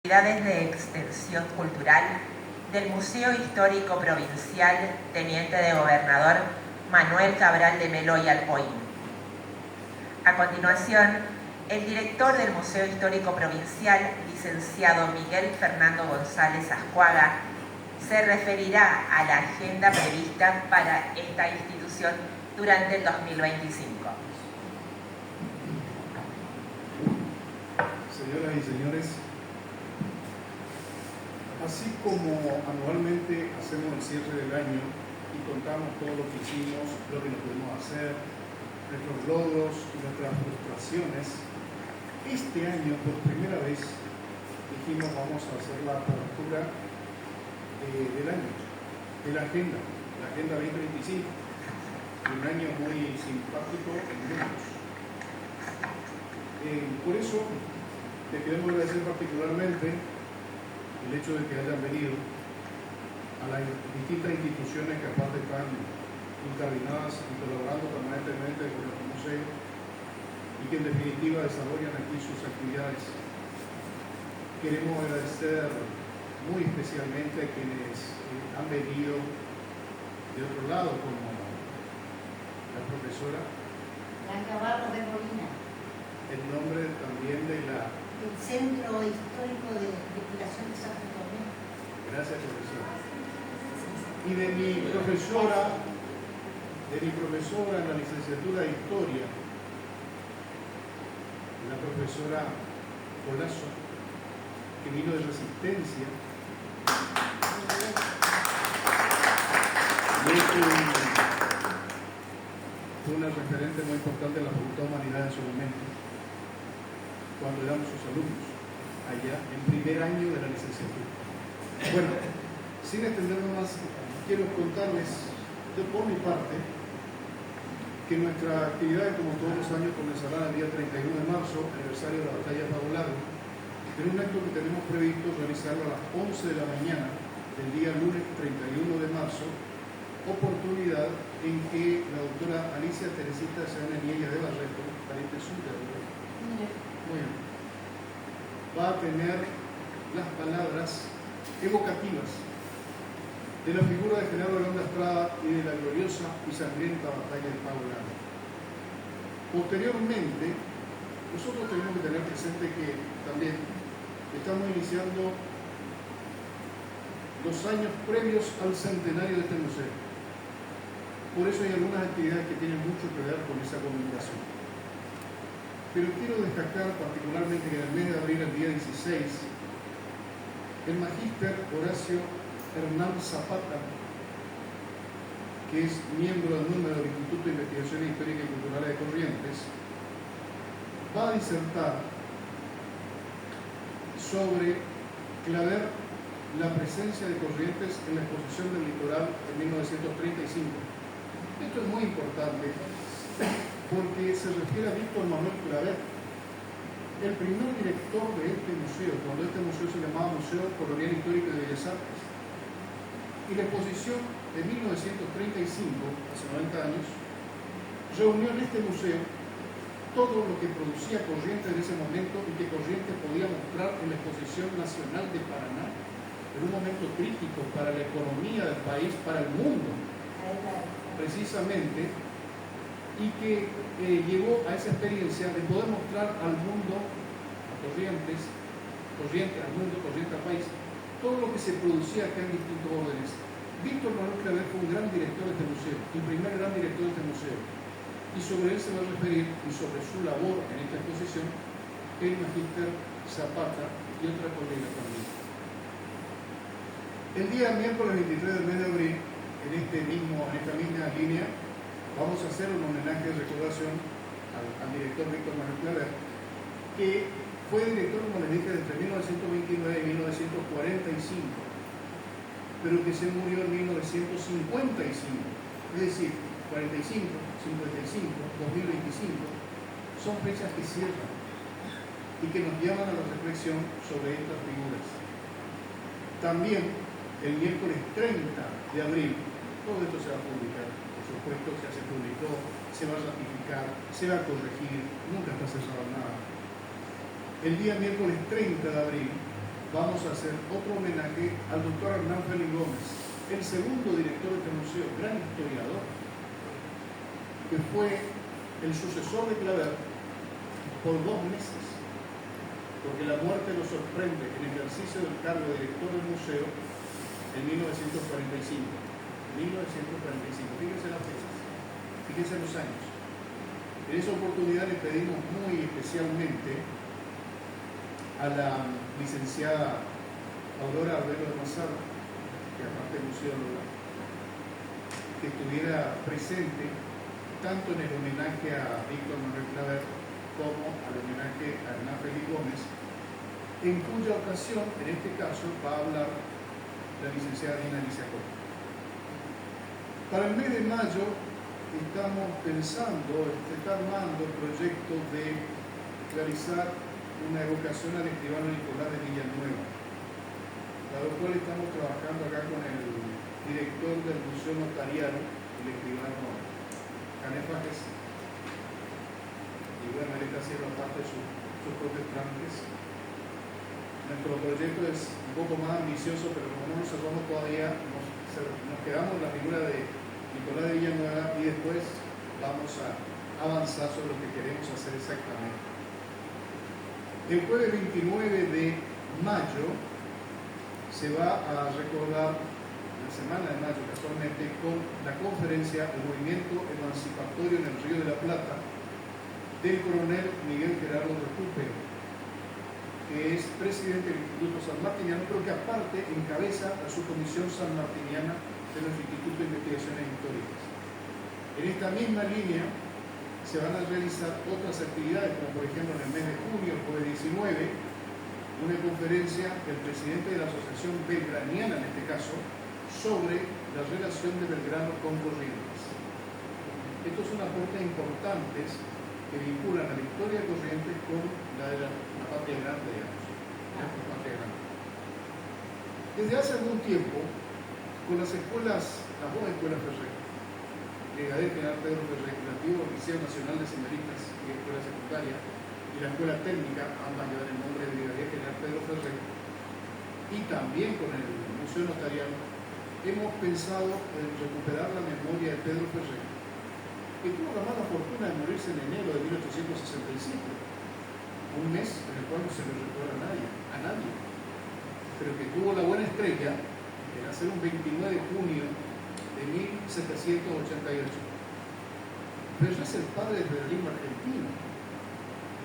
Actividades de extensión cultural del Museo Histórico Provincial Teniente de Gobernador Manuel Cabral de Melo y Alpoín. A continuación, el director del Museo Histórico Provincial, licenciado Miguel Fernando González Ascuaga, se referirá a la agenda prevista para esta institución durante el 2025. Señoras y señores, así como anualmente hacemos el cierre del año y contamos todo lo que hicimos, lo que no pudimos hacer, nuestros logros y nuestras frustraciones, este año por primera vez dijimos vamos a hacer la apertura del año, de la agenda 2025, un año muy simpático en números. Por eso te queremos agradecer particularmente el hecho de que hayan venido a las distintas instituciones que aparte están incardinadas y colaborando permanentemente con el museo y que en definitiva desarrollan aquí sus actividades. Queremos agradecer muy especialmente a quienes han venido de otro lado, como la profesora Blanca Barros de Molina, en nombre también de la del Centro Histórico de Investigación de San Antonio. Gracias, profesora. Y de mi profesora en la licenciatura de Historia, la profesora Colazo, que vino de Resistencia. Y fue una referente muy importante en la Facultad de Humanidades en su momento, cuando éramos sus alumnos, allá en primer año de la licenciatura. Bueno, sin extenderme más, quiero contarles, yo por mi parte, que nuestra actividad, como todos los años, comenzará el día 31 de marzo, aniversario de la batalla de Pavo Largo, en un acto que tenemos previsto realizarlo a las 11 de la mañana del día lunes 31 de marzo, oportunidad en que la doctora Alicia Teresita Seana Niega de Barreto, pariente suya, muy bien, va a tener las palabras evocativas de la figura de General León de Estrada y de la gloriosa y sangrienta batalla de Pavo Largo. Posteriormente, nosotros tenemos que tener presente que también estamos iniciando los años previos al centenario de este museo. Por eso hay algunas actividades que tienen mucho que ver con esa conmemoración. Pero quiero destacar particularmente que en el mes de abril, el día 16, el magíster Horacio Hernán Zapata, que es miembro del número del Instituto de Investigaciones Históricas y Culturales de Corrientes, va a disertar sobre claver la presencia de Corrientes en la exposición del litoral en 1935. Esto es muy importante porque se refiere a Víctor Manuel Claver, el primer director de este museo, cuando este museo se llamaba Museo Colonial Histórico de Bellas Artes. Y la exposición de 1935, hace 90 años, reunió en este museo todo lo que producía Corrientes en ese momento y que Corrientes podía mostrar en la Exposición Nacional de Paraná, en un momento crítico para la economía del país, para el mundo, precisamente, y que llegó a esa experiencia de poder mostrar al mundo, a Corrientes al mundo, Corrientes al país, todo lo que se producía acá en distintos órdenes. Víctor Manuel Claver fue un gran director de este museo, el primer gran director de este museo, y sobre él se va a referir, y sobre su labor en esta exposición, el magíster Zapata y otra colega también. El día miércoles 23 del mes de abril, en esta misma línea, vamos a hacer un homenaje de recordación al director Víctor Manuel Claver, que fue director, como les dije, entre 1929 y 1945, pero que se murió en 1955, es decir, 45, 55, 2025, son fechas que cierran y que nos llevan a la reflexión sobre estas figuras. También, el miércoles 30 de abril, todo esto se va a publicar, por supuesto, ya se publicó, se va a ratificar, se va a corregir, nunca está cerrado nada. El día miércoles 30 de abril vamos a hacer otro homenaje al doctor Hernán Félix Gómez, el segundo director de este museo, gran historiador, que fue el sucesor de Claver por 2 meses, porque la muerte lo sorprende en el ejercicio del cargo de director del museo en 1945. 1945, fíjense las fechas, fíjense los años. En esa oportunidad le pedimos muy especialmente a la licenciada Aurora Arbelo de Mazara, que aparte es museóloga, que estuviera presente tanto en el homenaje a Víctor Manuel Claver como al homenaje a Hernán Félix Gómez, en cuya ocasión, en este caso, va a hablar la licenciada Dina Alicia Costa. Para el mes de mayo estamos pensando, está armando el proyecto de realizar una evocación al escribano Nicolás de Villanueva, para lo cual estamos trabajando acá con el director del Museo Notarial, el escribano Canefajes, y bueno, él está haciendo parte de sus propios trámites. Nuestro proyecto es un poco más ambicioso, pero como no nos cerramos todavía, nos quedamos en la figura de Nicolás de Villanueva y después vamos a avanzar sobre lo que queremos hacer exactamente. El jueves 29 de mayo se va a recordar, la semana de mayo casualmente, con la conferencia El Movimiento Emancipatorio en el Río de la Plata del coronel Miguel Gerardo Recupero, que es presidente del Instituto Sanmartiniano, pero que aparte encabeza la subcomisión sanmartiniana de los Institutos de Investigaciones Históricas. En esta misma línea se van a realizar otras actividades, como por ejemplo en el mes de junio, jueves 19, una conferencia del presidente de la Asociación Belgraniana, en este caso, sobre la relación de Belgrano con Corrientes. Estos son aportes importantes que vinculan a la historia de Corrientes con la de la patria grande, digamos. La patria grande. Desde hace algún tiempo, con las escuelas, las 2 escuelas Ferrer, Brigadier General Pedro Ferrer, el antiguo Liceo Nacional de Semeritas y Escuela Secundaria, y la Escuela Técnica, ambas llevan el nombre de Brigadier General Pedro Ferrer, y también con el Museo Notarial, hemos pensado en recuperar la memoria de Pedro Ferrer, que tuvo la mala fortuna de morirse en enero de 1865, un mes en el cual no se le recuerda a nadie, pero que tuvo la buena estrella de nacer un 29 de junio de 1788. Ferrer es el padre del federalismo argentino.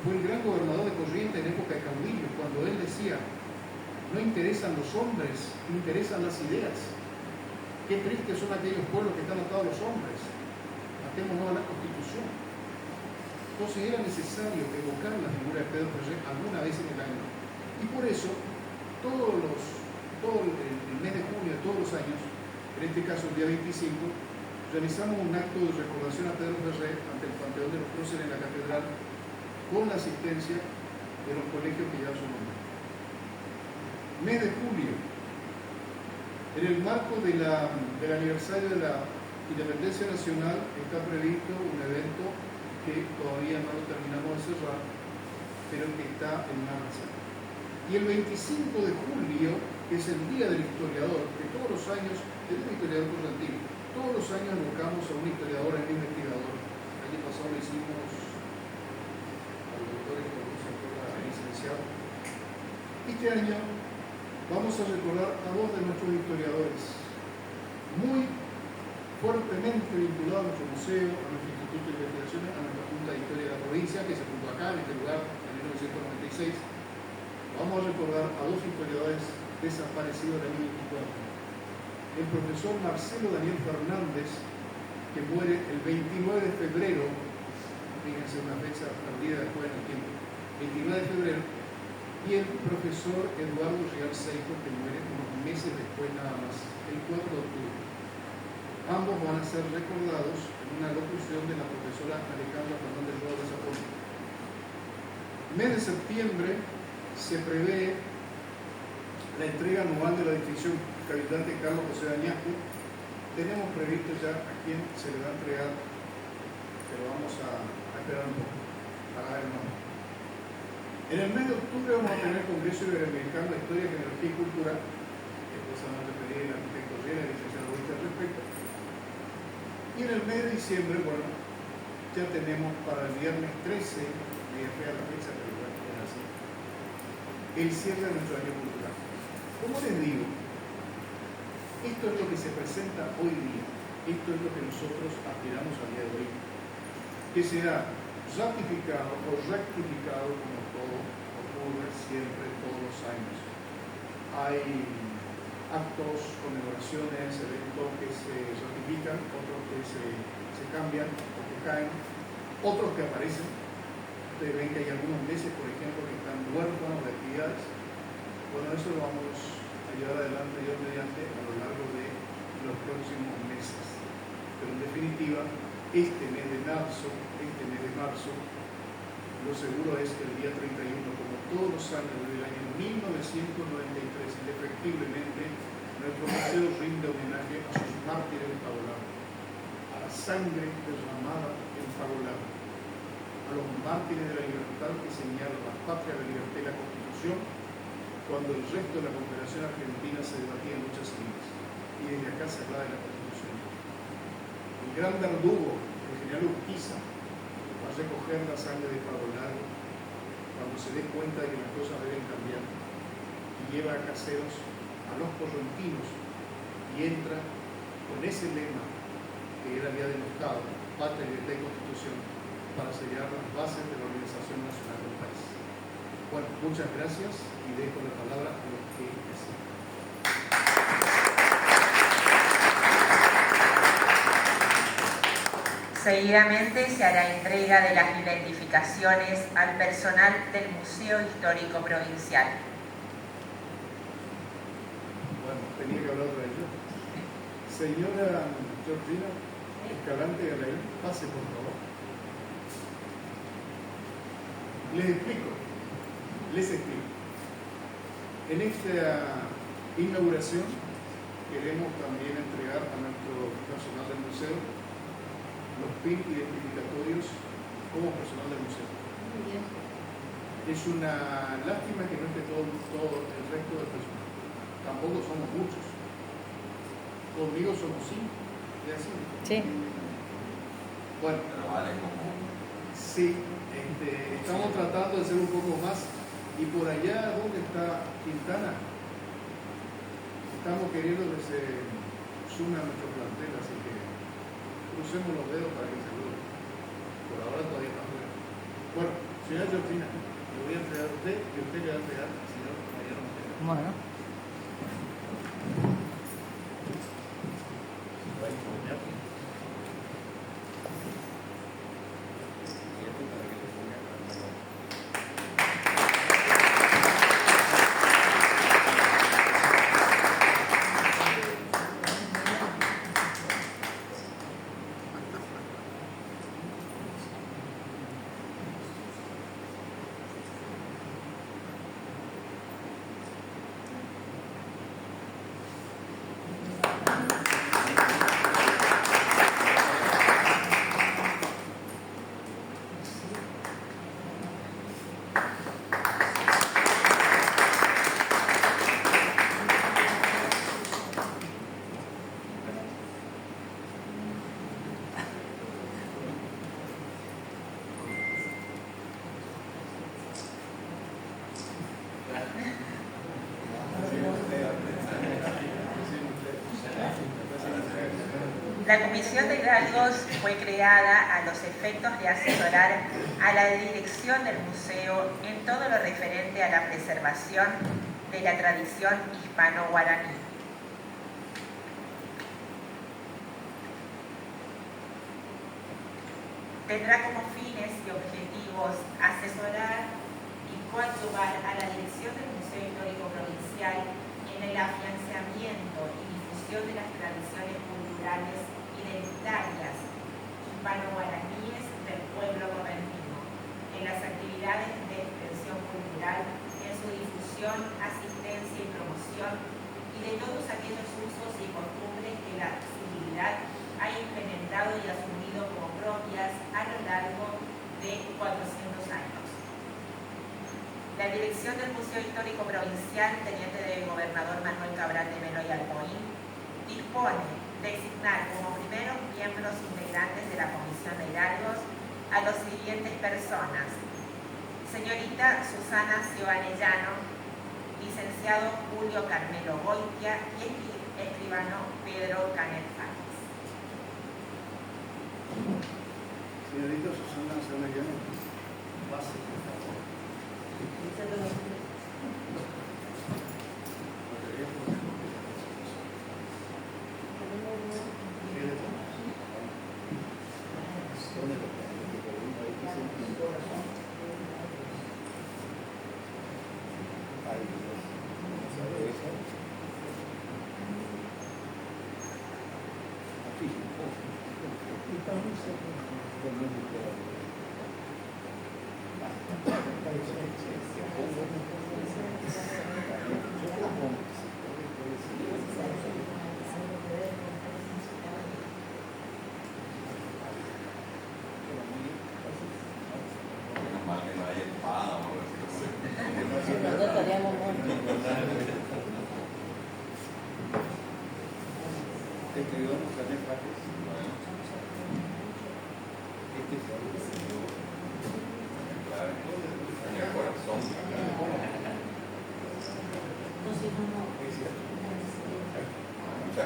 Fue el gran gobernador de Corrientes en época de caudillo, cuando él decía: no interesan los hombres, interesan las ideas. Qué tristes son aquellos pueblos que están atados a los hombres. Matémonos a la Constitución. Entonces era necesario evocar la figura de Pedro Ferrer alguna vez en el año. Y por eso, todo el mes de junio de todos los años, en este caso el día 25, realizamos un acto de recordación a Pedro Ferrer ante el Panteón de los Próceres en la Catedral, con la asistencia de los colegios que llevan su nombre. Mes de julio, en el marco del aniversario de la Independencia Nacional, está previsto un evento que todavía no lo terminamos de cerrar, pero que está en marcha. Y el 25 de julio, que es el Día del Historiador, que todos los años, es un historiador correntino, todos los años evocamos a un historiador, a un investigador. El año pasado lo hicimos al doctor licenciado. Este año vamos a recordar a 2 de nuestros historiadores, muy fuertemente vinculados a nuestro museo, a nuestro Instituto de Investigaciones, a nuestra Junta de Historia de la provincia, que se fundó acá, en este lugar, en 1996. Vamos a recordar a 2 historiadores desaparecidos en el año 24. El profesor Marcelo Daniel Fernández, que muere el 29 de febrero, fíjense una fecha perdida después en el tiempo, 29 de febrero, y el profesor Eduardo Real Seijo, que muere unos meses después nada más, el 4 de octubre. Ambos van a ser recordados en una locución de la profesora Alejandra Fernández Roa de Zapón. Mes de septiembre se prevé la entrega anual de la distinción Cabildante Carlos José Añasco. Tenemos previsto ya a quién se le va a entregar, pero vamos a esperar un poco para ver el nombre. En el mes de octubre vamos a tener el Congreso Iberoamericano de Historia, Genealogía y Cultura, que después vamos a referir el arquitecto Riera y el licenciado Borges al respecto. Y en el mes de diciembre, bueno, ya tenemos para el viernes 13, media fea la fecha, pero bueno, es así, el cierre de nuestro año cultural. Como les digo, esto es lo que se presenta hoy día, esto es lo que nosotros aspiramos al día de hoy, que sea ratificado o rectificado como todo ocurre siempre todos los años. Hay actos, conmemoraciones, eventos que se ratifican, otros que se cambian o que caen, otros que aparecen. Ustedes ven que hay algunos meses, por ejemplo, que están huérfanos de actividades. Bueno, eso lo vamos a llevar adelante Dios mediante a lo largo de los próximos meses. Pero en definitiva, este mes de marzo, lo seguro es que el día 31, como todos los años desde el año 1993, indefectiblemente, nuestro museo rinde homenaje a sus mártires en Pago Largo, a la sangre derramada en Pago Largo, a los mártires de la libertad que señalan la patria, la libertad y la Constitución, cuando el resto de la Confederación Argentina se debatía en luchas civiles. Y desde acá se habla de la Constitución. El gran verdugo, el general Urquiza, va a recoger la sangre de Pago Largo cuando se dé cuenta de que las cosas deben cambiar, y lleva a caseros a los correntinos y entra con ese lema que era el día del Estado, patria, libertad y Constitución, para sellar las bases de la Organización Nacional del país. Bueno, muchas gracias y dejo la palabra a los que desean. Seguidamente se hará entrega de las identificaciones al personal del Museo Histórico Provincial. Bueno, tenía que hablar de ello. Señora Georgina Escalante Galaín, pase por favor. Les explico. En esta inauguración queremos también entregar a nuestro personal del museo los PIN identificatorios como personal del museo. Muy bien. Es una lástima que no esté todo el resto del personal. Tampoco somos muchos. Conmigo somos 5. ¿Es así? Sí. Bueno, Pero vale como... sí, estamos tratando de ser un poco más. Y por allá, ¿dónde está Quintana? Estamos queriendo que se suma a nuestro plantel, así que crucemos los dedos para que se logre. Por ahora todavía está fuera. Bueno, señora Georgina, le voy a entregar a usted y usted le va a entregar al señor Mariano Montero. Bueno. La Comisión de Hidalgos fue creada a los efectos de asesorar a la dirección del museo en todo lo referente a la preservación de la tradición hispano-guaraní. Tendrá como fines y objetivos asesorar y coadyuvar a la dirección del Museo Histórico Provincial en el afianzamiento y difusión de las tradiciones culturales identitarias hispano-guaraníes del pueblo correntino, en las actividades de extensión cultural, en su difusión, asistencia y promoción, y de todos aquellos usos y costumbres que la civilidad ha implementado y asumido como propias a lo largo de 400 años. dirección del Museo Histórico Provincial, teniente de gobernador Manuel Cabral de Melo y Alpoín, dispone designar como primeros miembros integrantes de la Comisión de Hidalgos a los siguientes personas: señorita Susana Ciovanellano, licenciado Julio Carmelo Goitia y escribano Pedro Canet Fáez. Señorita Susana Ciovanellano, pase, por favor. Muchas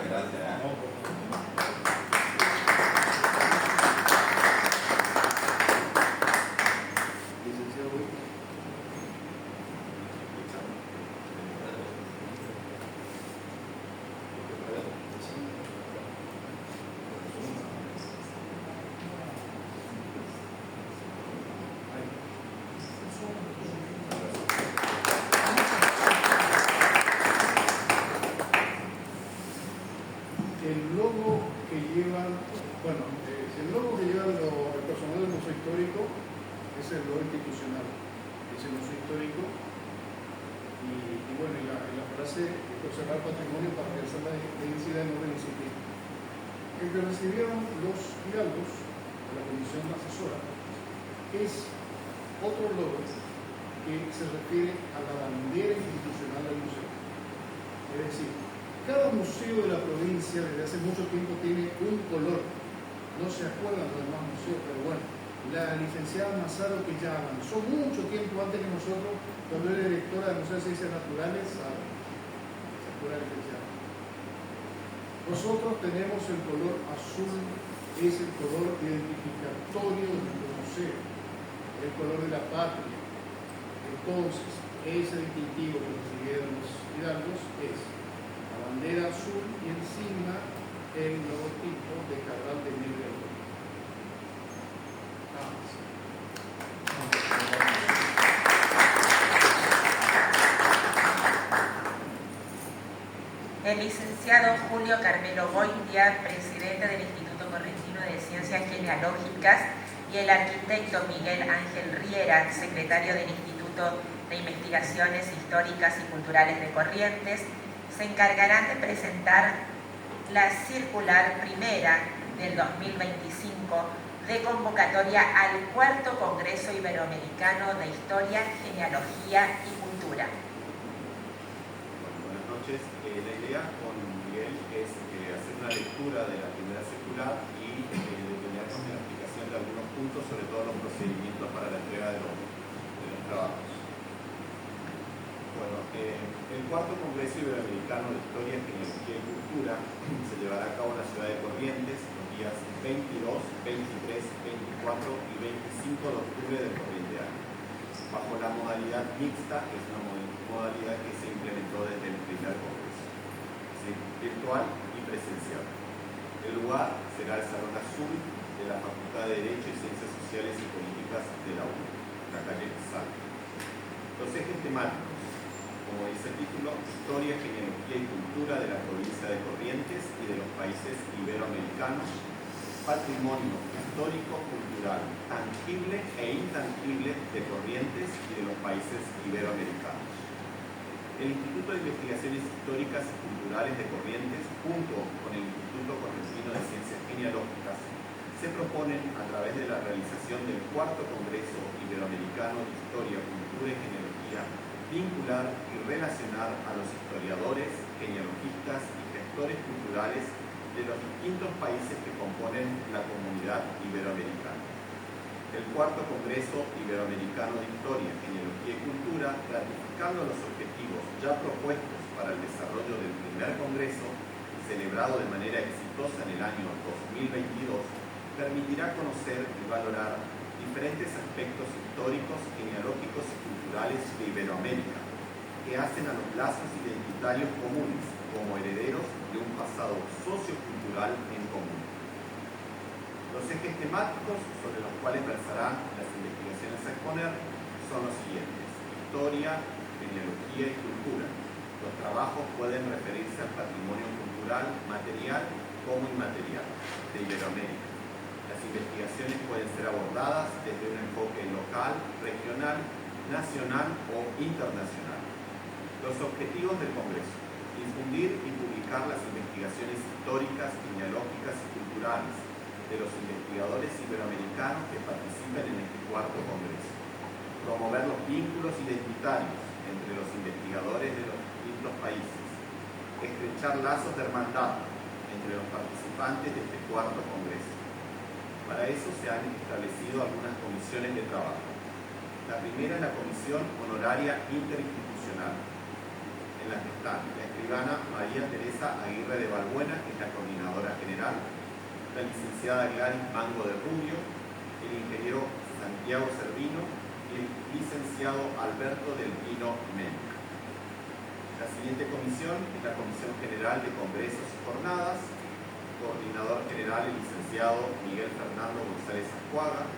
gracias. El logo que llevan, el logo que llevan el personal del Museo Histórico es el logo institucional, es el Museo Histórico, y bueno, en la frase conservar patrimonio para realizar la densidad en orden científico. El que recibieron los hidalgos de la comisión asesora es otro logo que se refiere a la bandera institucional del museo. Es decir, cada museo de la provincia desde hace mucho tiempo tiene un color. No se acuerdan los demás museos, pero bueno, la licenciada Mazaro, que ya avanzó mucho tiempo antes que nosotros, cuando era directora del Museo de Ciencias Naturales, sabe, se acuerda, licenciada. Nosotros tenemos el color azul, es el color identificatorio de nuestro museo, el color de la patria. Entonces, ese distintivo que recibieron los hidalgos es la bandera azul y encima el logotipo de Cabral de Melo y Alpoín. Nada más. El licenciado Julio Carmelo Goitia, presidente del Instituto Correntino de Ciencias Genealógicas, y el arquitecto Miguel Ángel Riera, secretario del Instituto de Investigaciones Históricas y Culturales de Corrientes, se encargarán de presentar la circular primera del 2025 de convocatoria al Cuarto Congreso Iberoamericano de Historia, Genealogía y Cultura. Buenas noches. La idea con Miguel es hacer una lectura de la primera circular y detenernos en la explicación de algunos puntos, sobre todo los procedimientos para la entrega de los trabajos. Bueno, el Cuarto Congreso Iberoamericano de Historia, Genealogía y Cultura se llevará a cabo en la ciudad de Corrientes los días 22, 23, 24 y 25 de octubre del corriente año, bajo la modalidad mixta, que es una modalidad que se implementó desde el primer congreso, es decir, virtual y presencial. El lugar será el Salón Azul de la Facultad de Derecho y Ciencias Sociales y Políticas de la UNE, la calle Salto. Los ejes temáticos, como dice el título, Historia, Genealogía y Cultura de la provincia de Corrientes y de los países iberoamericanos, patrimonio histórico, cultural, tangible e intangible de Corrientes y de los países iberoamericanos. El Instituto de Investigaciones Históricas y Culturales de Corrientes, junto con el Instituto Correntino de Ciencias Genealógicas, se proponen, a través de la realización del Cuarto Congreso Iberoamericano de Historia, Cultura y Genealogía, vincular y relacionar a los historiadores, genealogistas y gestores culturales de los distintos países que componen la comunidad iberoamericana. El cuarto Congreso Iberoamericano de Historia, Genealogía y Cultura, ratificando los objetivos ya propuestos para el desarrollo del primer Congreso, celebrado de manera exitosa en el año 2022, permitirá conocer y valorar diferentes aspectos históricos, genealógicos y culturales de Iberoamérica, que hacen a los lazos identitarios comunes como herederos de un pasado sociocultural en común. Los ejes temáticos sobre los cuales versarán las investigaciones a exponer son los siguientes: historia, genealogía y cultura. Los trabajos pueden referirse al patrimonio cultural, material como inmaterial de Iberoamérica. Las investigaciones pueden ser abordadas desde un enfoque local, regional, nacional o internacional. Los objetivos del Congreso: difundir y publicar las investigaciones históricas, genealógicas y culturales de los investigadores iberoamericanos que participen en este cuarto Congreso. Promover los vínculos identitarios entre los investigadores de los distintos países. Estrechar lazos de hermandad entre los participantes de este cuarto Congreso. Para eso se han establecido algunas comisiones de trabajo. La primera es la Comisión Honoraria Interinstitucional, en la que están la escribana María Teresa Aguirre de Balbuena, que es la coordinadora general, la licenciada Gladys Mango de Rubio, el ingeniero Santiago Servino y el licenciado Alberto del Pino Men. La siguiente comisión es la Comisión General de Congresos y Jornadas, coordinador general el licenciado Miguel Fernando González Ascuaga.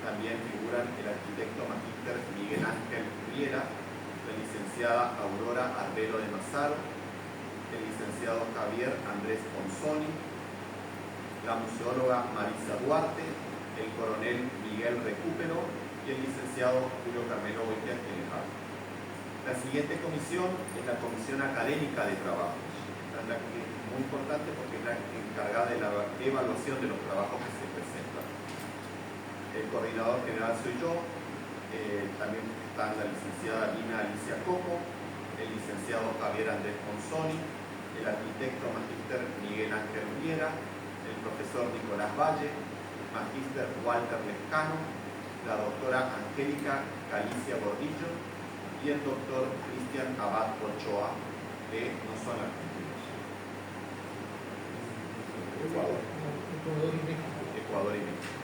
También figuran el arquitecto magíster Miguel Ángel Riera, la licenciada Aurora Arbelo de Mazaro, el licenciado Javier Andrés Ponzoni, la museóloga Marisa Duarte, el coronel Miguel Recupero y el licenciado Julio Carmelo Boitier Quenejado. La siguiente comisión es la Comisión Académica de Trabajo. Esta es la que es muy importante porque es la encargada de la evaluación de los trabajos que se presentan. El coordinador general soy yo, también están la licenciada Lina Alicia Coco, el licenciado Javier Andrés Ponzoni, el arquitecto magíster Miguel Ángel Riera, el profesor Nicolás Valle, el magíster Walter Lescano, la doctora Angélica Galicia Gordillo y el doctor Cristian Abad Ochoa, que no son argentinos. Ecuador y México.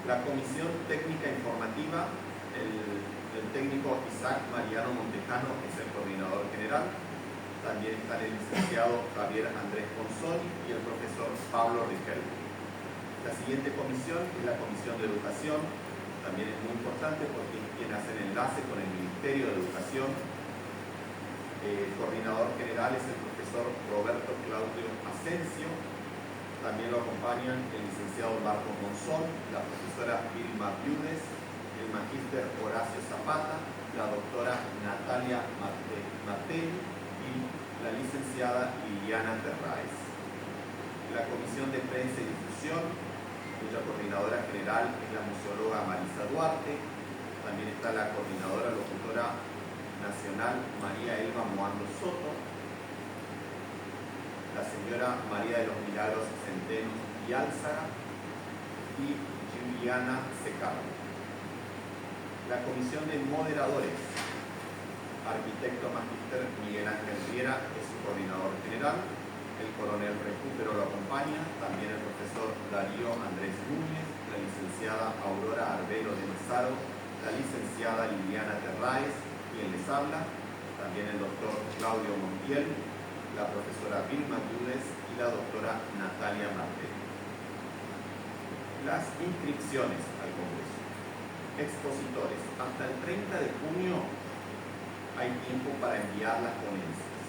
La Comisión Técnica Informativa, el técnico Isaac Mariano Montejano es el coordinador general. También están el licenciado Javier Andrés Ponzoni y el profesor Pablo Riquelme. La siguiente comisión es la Comisión de Educación. También es muy importante porque es quien hace el enlace con el Ministerio de Educación. El coordinador general es el profesor Roberto Claudio Asensio. También lo acompañan el licenciado Marco Monzón, la profesora Vilma Viudes, el magíster Horacio Zapata, la doctora Natalia Martelli y la licenciada Liliana Terraez. La Comisión de Prensa y Difusión, cuya coordinadora general es la museóloga Marisa Duarte. También está la coordinadora locutora nacional María Elba Moando Soto, la señora María de los Milagros Centeno y Álzaga y Juliana Secado. La Comisión de Moderadores, arquitecto magíster Miguel Ángel Riera es su coordinador general, el coronel Recupero lo acompaña, también el profesor Darío Andrés Núñez, la licenciada Aurora Arbelo de Mazaro, la licenciada Liliana Terraez, quien les habla, también el doctor Claudio Montiel, la profesora Vilma Viudes y la doctora Natalia Martel. Las inscripciones al Congreso. Expositores. Hasta el 30 de junio hay tiempo para enviar las ponencias,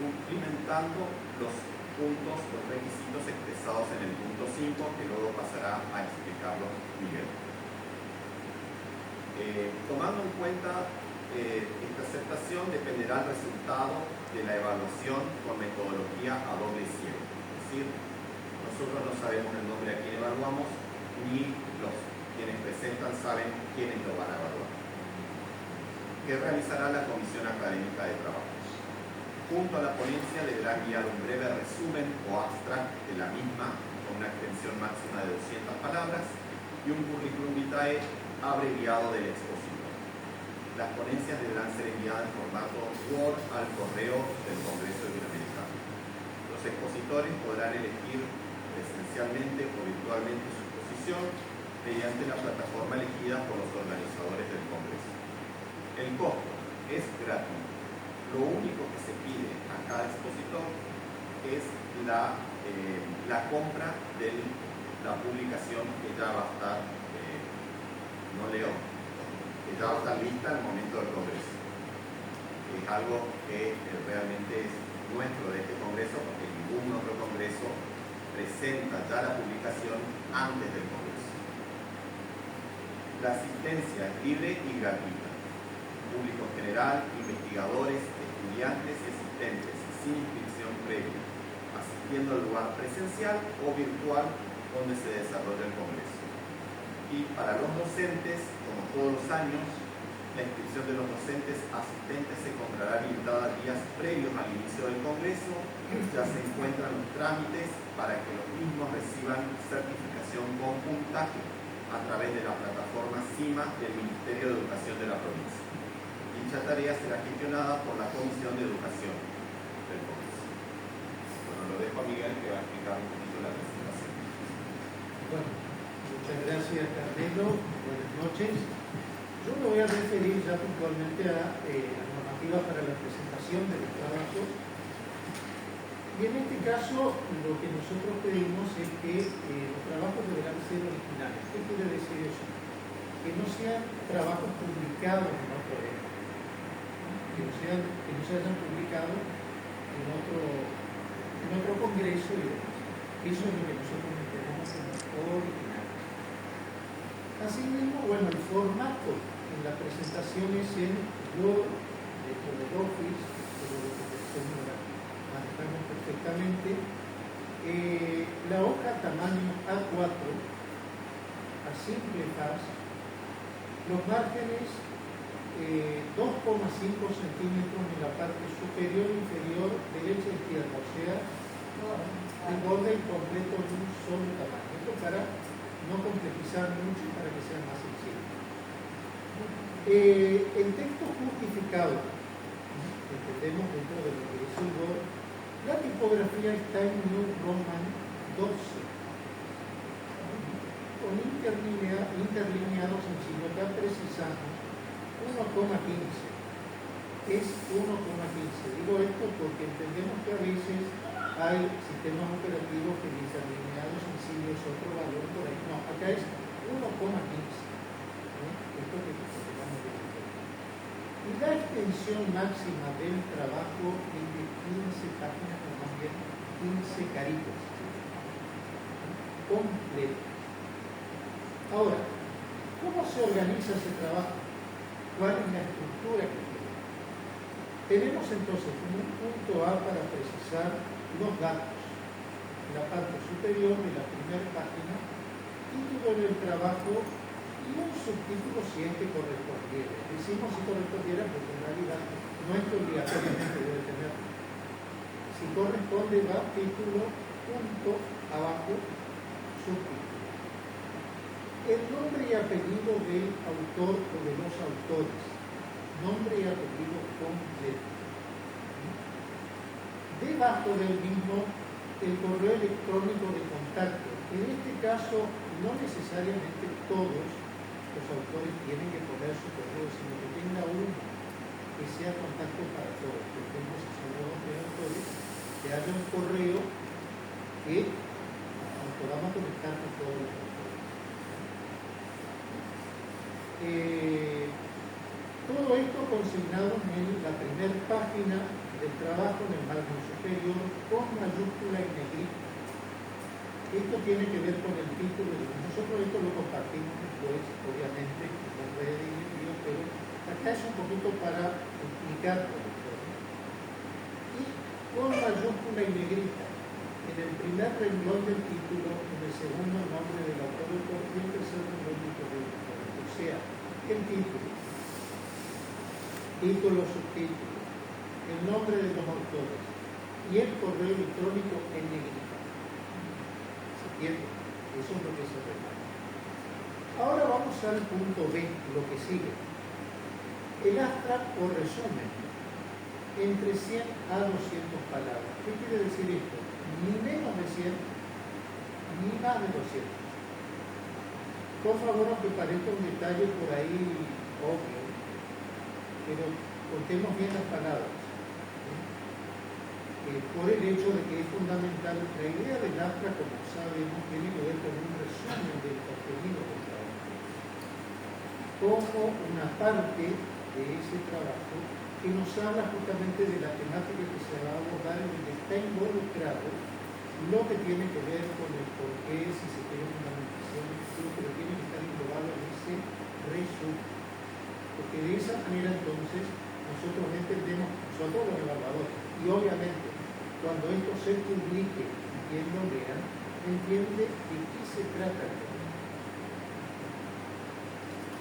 cumplimentando los puntos, los requisitos expresados en el punto 5, que luego pasará a explicarlo Miguel. Tomando en cuenta esta aceptación, dependerá el resultado de la evaluación con metodología a doble ciego. Es decir, nosotros no sabemos el nombre a quien evaluamos, ni quienes presentan saben quiénes lo van a evaluar. que realizará la Comisión Académica de Trabajos. Junto a la ponencia deberá enviar un breve resumen o abstract de la misma, con una extensión máxima de 200 palabras, y un currículum vitae abreviado del expositor. Las ponencias deberán ser enviadas en formato Word al correo del Congreso Iberoamericano. Los expositores podrán elegir presencialmente o virtualmente su exposición mediante la plataforma elegida por los organizadores del Congreso. El costo es gratuito. Lo único que se pide a cada expositor es la compra de la publicación que ya va a estar, que ya va a estar lista al momento del Congreso. Es algo que realmente es nuestro de este Congreso, porque ningún otro Congreso presenta ya la publicación antes del Congreso. La asistencia es libre y gratuita. Público general, investigadores, estudiantes y asistentes, sin inscripción previa, asistiendo al lugar presencial o virtual donde se desarrolla el Congreso. Y para los docentes, como todos los años, la inscripción de los docentes asistentes se encontrará limitada a días previos al inicio del Congreso. Ya se encuentran los trámites para que los mismos reciban certificación conjunta a través de la plataforma CIMA del Ministerio de Educación de la provincia. Dicha tarea será gestionada por la Comisión de Educación del Congreso. Bueno, lo dejo a Miguel, que va a explicar un poquito la presentación. Bueno, muchas gracias, Carmelo. Buenas noches. Yo me voy a referir ya puntualmente a la normativa para la presentación de los trabajos. Y en este caso, lo que nosotros pedimos es que los trabajos deberán ser originales. ¿Qué quiere decir eso? Que no sean trabajos publicados en otro evento. Que no se hayan publicado en otro congreso y demás. Eso es lo que nosotros entendemos como original. Asimismo, bueno, el formato en la presentación es en Word, dentro del Office, pero lo que manejamos perfectamente. La hoja tamaño A4, a simple faz, los márgenes 2,5 centímetros en la parte superior e inferior derecha e izquierda, o sea, el borde completo de un solo tamaño. Esto para no complejizar mucho y para que sea más sencillo. El texto justificado, entendemos dentro de lo que es el Word, la tipografía está en New Roman 12, con interlineados en signo. Acá precisamos 1,15. Es 1,15. Digo esto porque entendemos que a veces hay sistemas operativos que el interlineados en signo es otro valor por ahí. No, acá es 1,15. Esto que tenemos que entender. Y la extensión máxima del trabajo es de 15 páginas, o más bien 15 caritas. Completo. Ahora, ¿cómo se organiza ese trabajo? ¿Cuál es la estructura que tenemos? Tenemos entonces un punto A para precisar los datos. En la parte superior de la primera página, título del trabajo y un subtítulo si es que correspondiera. Decimos si correspondiera porque en realidad no es que obligatoriamente debe tener. Si corresponde va título, punto, abajo, subtítulo. El nombre y apellido del autor o de los autores. Nombre y apellido completo. Debajo del mismo, el correo electrónico de contacto. En este caso, no necesariamente todos los autores tienen que poner su correo, sino que tenga uno que sea contacto para todos. Por ejemplo, si son dos o tres autores, que haya un correo que nos podamos conectar con todos los autores. Todo esto consignado en la primera página del trabajo en el margen superior con mayúscula y negrita. Esto tiene que ver con el título. Nosotros esto lo compartimos después, obviamente, en las redes de envío, pero acá es un poquito para explicar todo esto. Y con mayúscula y negrita. En el primer renglón del título, en el segundo el nombre del autor del correo y en el tercer renglón del correo. O sea, el título, títulos, subtítulos, el nombre de los autores y el correo electrónico en negrita. ¿Se entiende? Eso es lo que se requiere. Ahora vamos al punto B, lo que sigue. El abstract o resumen, entre 100 a 200 palabras. ¿Qué quiere decir esto? Ni menos de 100, ni más de 200. Por favor, aunque parezca un detalle por ahí obvio, pero contemos bien las palabras. Por el hecho de que es fundamental, la idea del abstract, como sabemos, tiene que ver con un resumen del contenido del trabajo, como una parte de ese trabajo que nos habla justamente de la temática que se va a abordar, en el que está involucrado lo que tiene que ver con el porqué, si se quiere fundamentación, pero tiene que estar englobado en ese resumen. Porque de esa manera entonces nosotros entendemos, nosotros los evaluadores, y obviamente cuando esto se publique y quien lo lea, entiende de qué se trata el tema.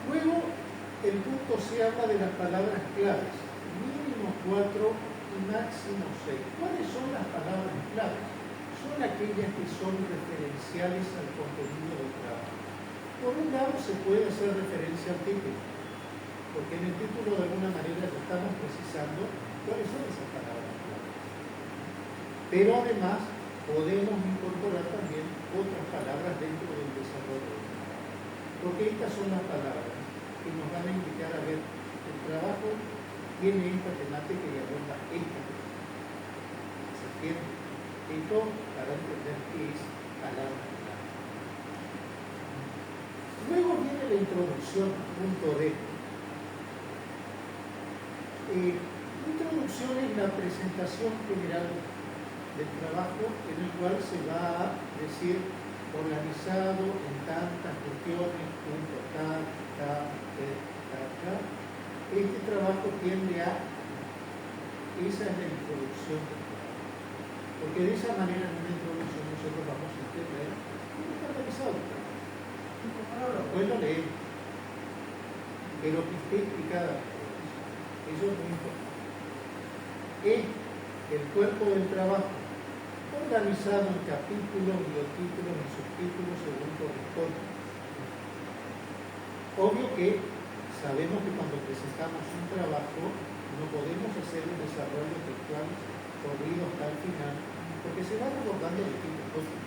Luego, el punto C habla de las palabras claves, mínimo 4 y máximo 6. ¿Cuáles son las palabras claves? Son aquellas que son referenciales al contenido del trabajo. Por un lado se puede hacer referencia al título, porque en el título de alguna manera ya estamos precisando cuáles son esas palabras claves. Pero además podemos incorporar también otras palabras dentro del desarrollo del trabajo, porque estas son las palabras que nos van a indicar a ver el trabajo tiene esta temática y aborda esta temática. ¿Se entiende? Esto para entender qué es palabra clave. Luego viene la introducción, punto D. La introducción es la presentación general del trabajo en el cual se va a decir organizado en tantas cuestiones, punto tal. Este trabajo tiende a, esa es la introducción del trabajo, porque de esa manera en una introducción nosotros vamos a entender cómo está realizado el trabajo. Después lo leemos, pero que esté explicada, eso es muy importante. Es el cuerpo del trabajo organizado en capítulos, biotítulos y subtítulos según corresponde. Obvio que sabemos que cuando presentamos un trabajo no podemos hacer un desarrollo textual corrido hasta el final, porque se van abordando distintos tópicos.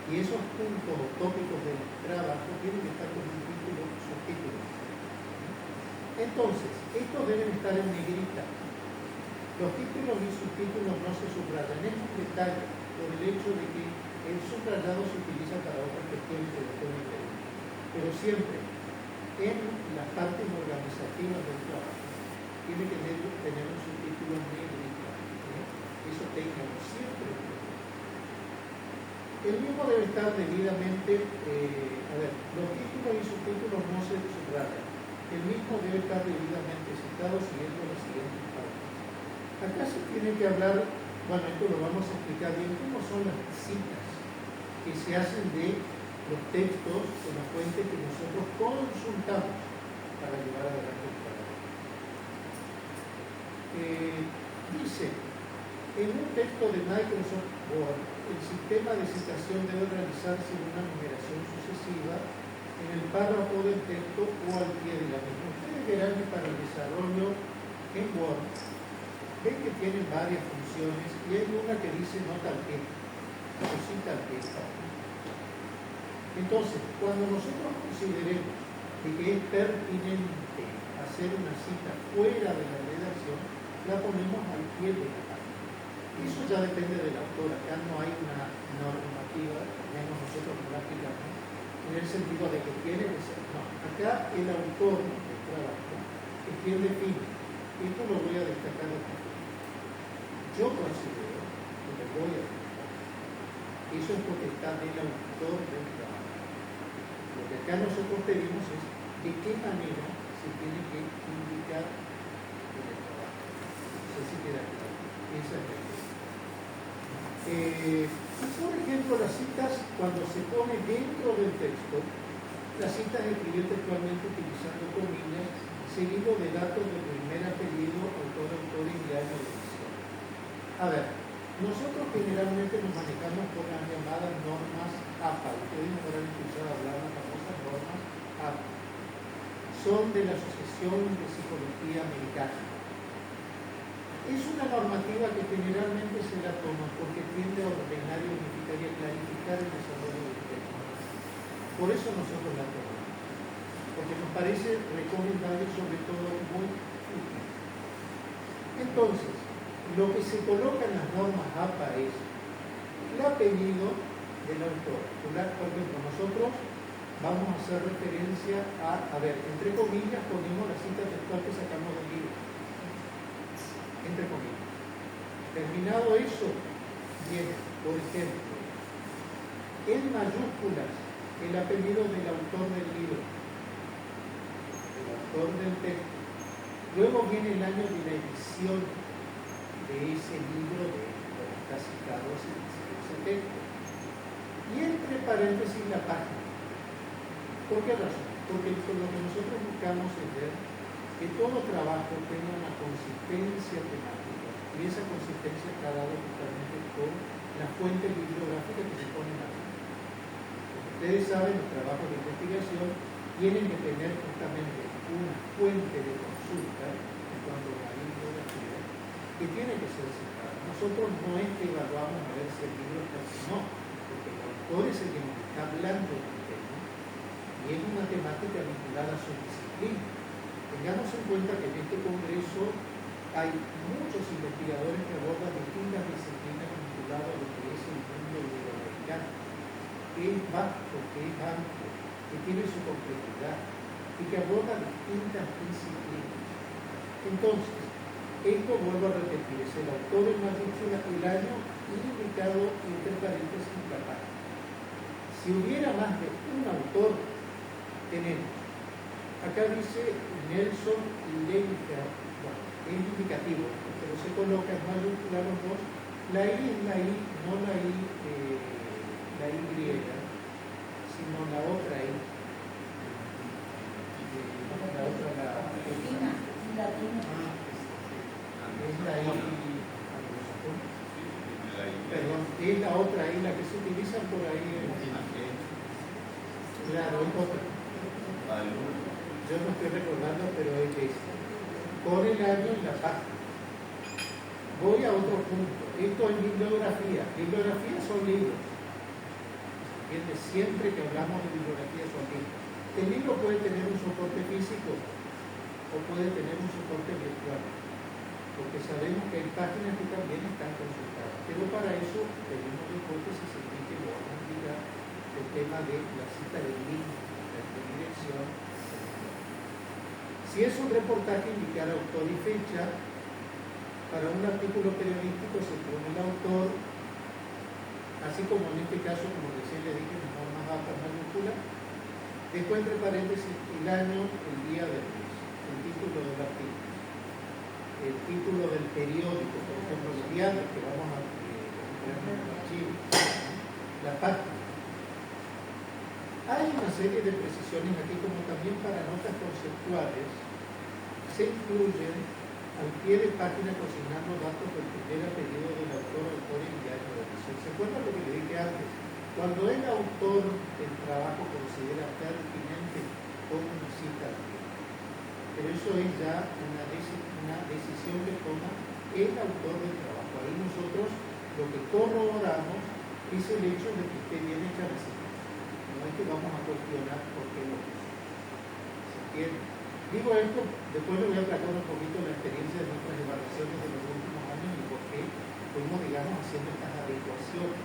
Y esos puntos o tópicos del trabajo tienen que estar con un título o subtítulo. Entonces, estos deben estar en negrita. Los títulos y subtítulos no se subrayan. Es un detalle por el hecho de que el subrayado se utiliza para otras cuestiones que después veremos. Pero siempre, en las partes organizativas del trabajo, tiene que tener un subtítulo en negrita. Eso técnico siempre. El mismo debe estar debidamente, los títulos y subtítulos no se subrayan. El mismo debe estar debidamente citado siguiendo las siguientes pautas. Acá se tiene que hablar, bueno, esto lo vamos a explicar bien, cómo son las citas que se hacen de los textos o las fuentes que nosotros consultamos para llevar adelante el trabajo. Dice, en un texto de Microsoft Word, el sistema de citación debe realizarse en una numeración sucesiva en el párrafo del texto o al pie de la misma. Ustedes verán que para el desarrollo en Word, ven que tienen varias funciones y hay una que dice nota al pie, o cita al pie. Entonces, cuando nosotros consideremos que es pertinente hacer una cita fuera de la redacción, la ponemos al pie de la página. Eso ya depende del autor. Acá no hay una normativa, menos nosotros no la aplicamos, en el sentido de que tiene que ser. No, acá el autor del trabajo es quien define. Esto lo voy a destacar aquí. Yo considero que lo voy a destacar. Eso es potestad del autor del trabajo. Lo que acá nosotros pedimos es de qué manera se tiene que indicar en el trabajo. No sé si queda claro. Esa es la idea. Por ejemplo, las citas, cuando se pone dentro del texto, las citas escribir textualmente utilizando comillas, seguido de datos del primer apellido, autor y año de edición. A ver, nosotros generalmente nos manejamos con las llamadas normas APA. Ustedes me habrán escuchado hablar de las famosas normas APA. Son de la Asociación de Psicología Americana. Es una normativa que generalmente se la toma porque tiende a ordenar y unificar y a clarificar el desarrollo del tema. Por eso nosotros la tomamos, porque nos parece recomendable y sobre todo muy útil. Entonces, lo que se coloca en las normas APA es el apellido del autor. Por ejemplo, nosotros vamos a hacer referencia a ver, entre comillas ponemos la cita textual que sacamos del libro. Entre comillas. Terminado eso, viene, por ejemplo, en mayúsculas el apellido del autor del libro, el autor del texto. Luego viene el año de la edición de ese libro de donde está citado ese texto. Y entre paréntesis la página. ¿Por qué razón? Porque lo que nosotros buscamos es ver que todo trabajo tenga una consistencia temática, y esa consistencia está dada justamente con la fuente bibliográfica que se pone en la página. Como ustedes saben, los trabajos de investigación tienen que tener justamente una fuente de consulta en cuanto a la bibliografía que tiene que ser citada. Nosotros no es que evaluamos a ver si el libro está así, no, porque el autor es el que nos está hablando del tema y es una temática vinculada a su disciplina. Tengamos en cuenta que en este congreso hay muchos investigadores que abordan distintas disciplinas vinculadas a lo que es el mundo iberoamericano, que es vasto, que es amplio, que tiene su complejidad y que aborda distintas disciplinas. Entonces, esto vuelvo a repetir, es el autor en mayúscula, el año indicado entre paréntesis la página. Si hubiera más de un autor, tenemos, acá dice Nelson Leiter, bueno, es indicativo, pero se coloca en mayúscula los dos. La I es la I, no la I griega, sino la otra I. La otra, la es la I, perdón, es la otra I, la que se utiliza por ahí. Claro, es otra. Yo no estoy recordando, pero es esta. Por el año y la página. Voy a otro punto. Esto es bibliografía. Bibliografía son libros. ¿Entiendes? Siempre que hablamos de bibliografía son libros. El libro puede tener un soporte físico o puede tener un soporte virtual, porque sabemos que hay páginas que también están consultadas. Pero para eso tenemos hipótesis en que lo vamos a indicar el tema de la cita del link, la dirección. Si es un reportaje, indicar autor y fecha. Para un artículo periodístico se pone el autor, así como en este caso, como recién le dije, en normas APA mayúscula. Después, entre paréntesis, el año, el día del mes, el título del artículo, el título del periódico, por ejemplo, el diario que vamos a poner en el archivo, la página. Hay una serie de precisiones aquí, como también para notas conceptuales, se incluyen al pie de página consignando datos del primer apellido del autor y año de edición. ¿Se acuerdan lo que le dije antes? Cuando el autor del trabajo considera pertinente, pone una cita al pie. Pero eso es ya una decisión que toma el autor del trabajo. Ahí nosotros lo que corroboramos es el hecho de que esté bien hecha la cita. No es que vamos a cuestionar por qué lo hizo. ¿Se entiende? Digo esto, después le voy a tratar un poquito la experiencia de nuestras evaluaciones de los últimos años y por qué fuimos, digamos, haciendo estas adecuaciones.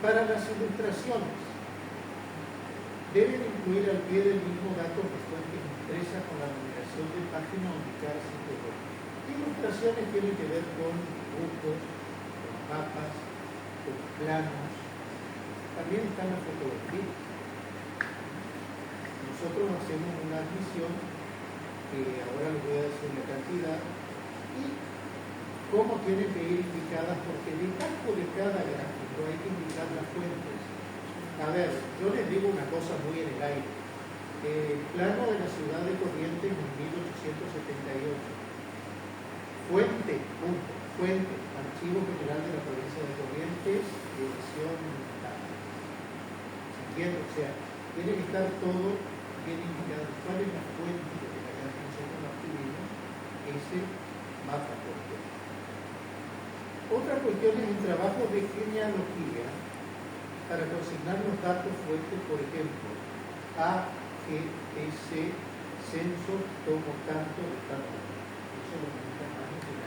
Para las ilustraciones, deben incluir al pie del mismo dato de fuente impresa con la numeración de página o indicar sitio web. Ilustraciones tienen que ver con dibujos, con mapas, con planos. También están las fotografías. Nosotros hacemos una admisión, que ahora les voy a decir la cantidad, y cómo tienen que ir indicadas, porque debajo de cada gráfico hay que indicar las fuentes. A ver, yo les digo una cosa muy en el aire. Plano de la ciudad de Corrientes en 1878. Fuente, punto. Fuente, Archivo General de la Provincia de Corrientes, edición tal. ¿Se entiende? O sea, tiene que estar todo bien indicado. ¿Cuál es la fuente que nosotros adquirimos? Ese mapa corto. Otra cuestión es el trabajo de genealogía para consignar los datos fuentes, por ejemplo, AGS, censo, tomo tanto de tanto. Eso lo maneja más en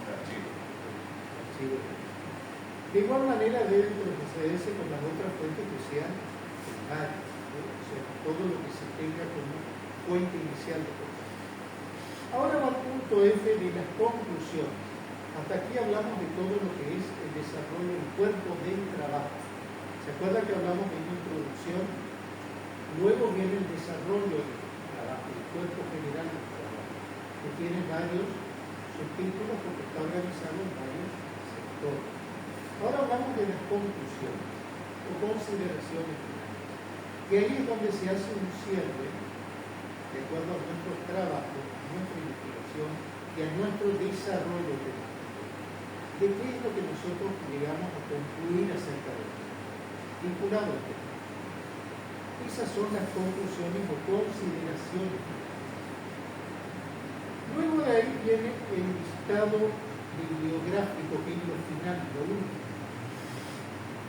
archivo. De igual manera debe procederse con las otras fuentes que sean primarias, ¿no? O sea, todo lo que se tenga como fuente inicial de cosas. Ahora va al punto F de las conclusiones. Hasta aquí hablamos de todo lo que es el desarrollo del cuerpo del trabajo. ¿Se acuerda que hablamos de una introducción? Luego viene el desarrollo del trabajo, el cuerpo general del trabajo, que tiene varios subtítulos porque está organizado en varios sectores. Ahora hablamos de las conclusiones o consideraciones finales. Y ahí es donde se hace un cierre de acuerdo a nuestro trabajo, a nuestra investigación y a nuestro desarrollo temático. ¿De qué es lo que nosotros llegamos a concluir acerca de esto? Vinculado al tema. Esas son las conclusiones o consideraciones. Luego de ahí viene el listado bibliográfico, que es lo final, lo último.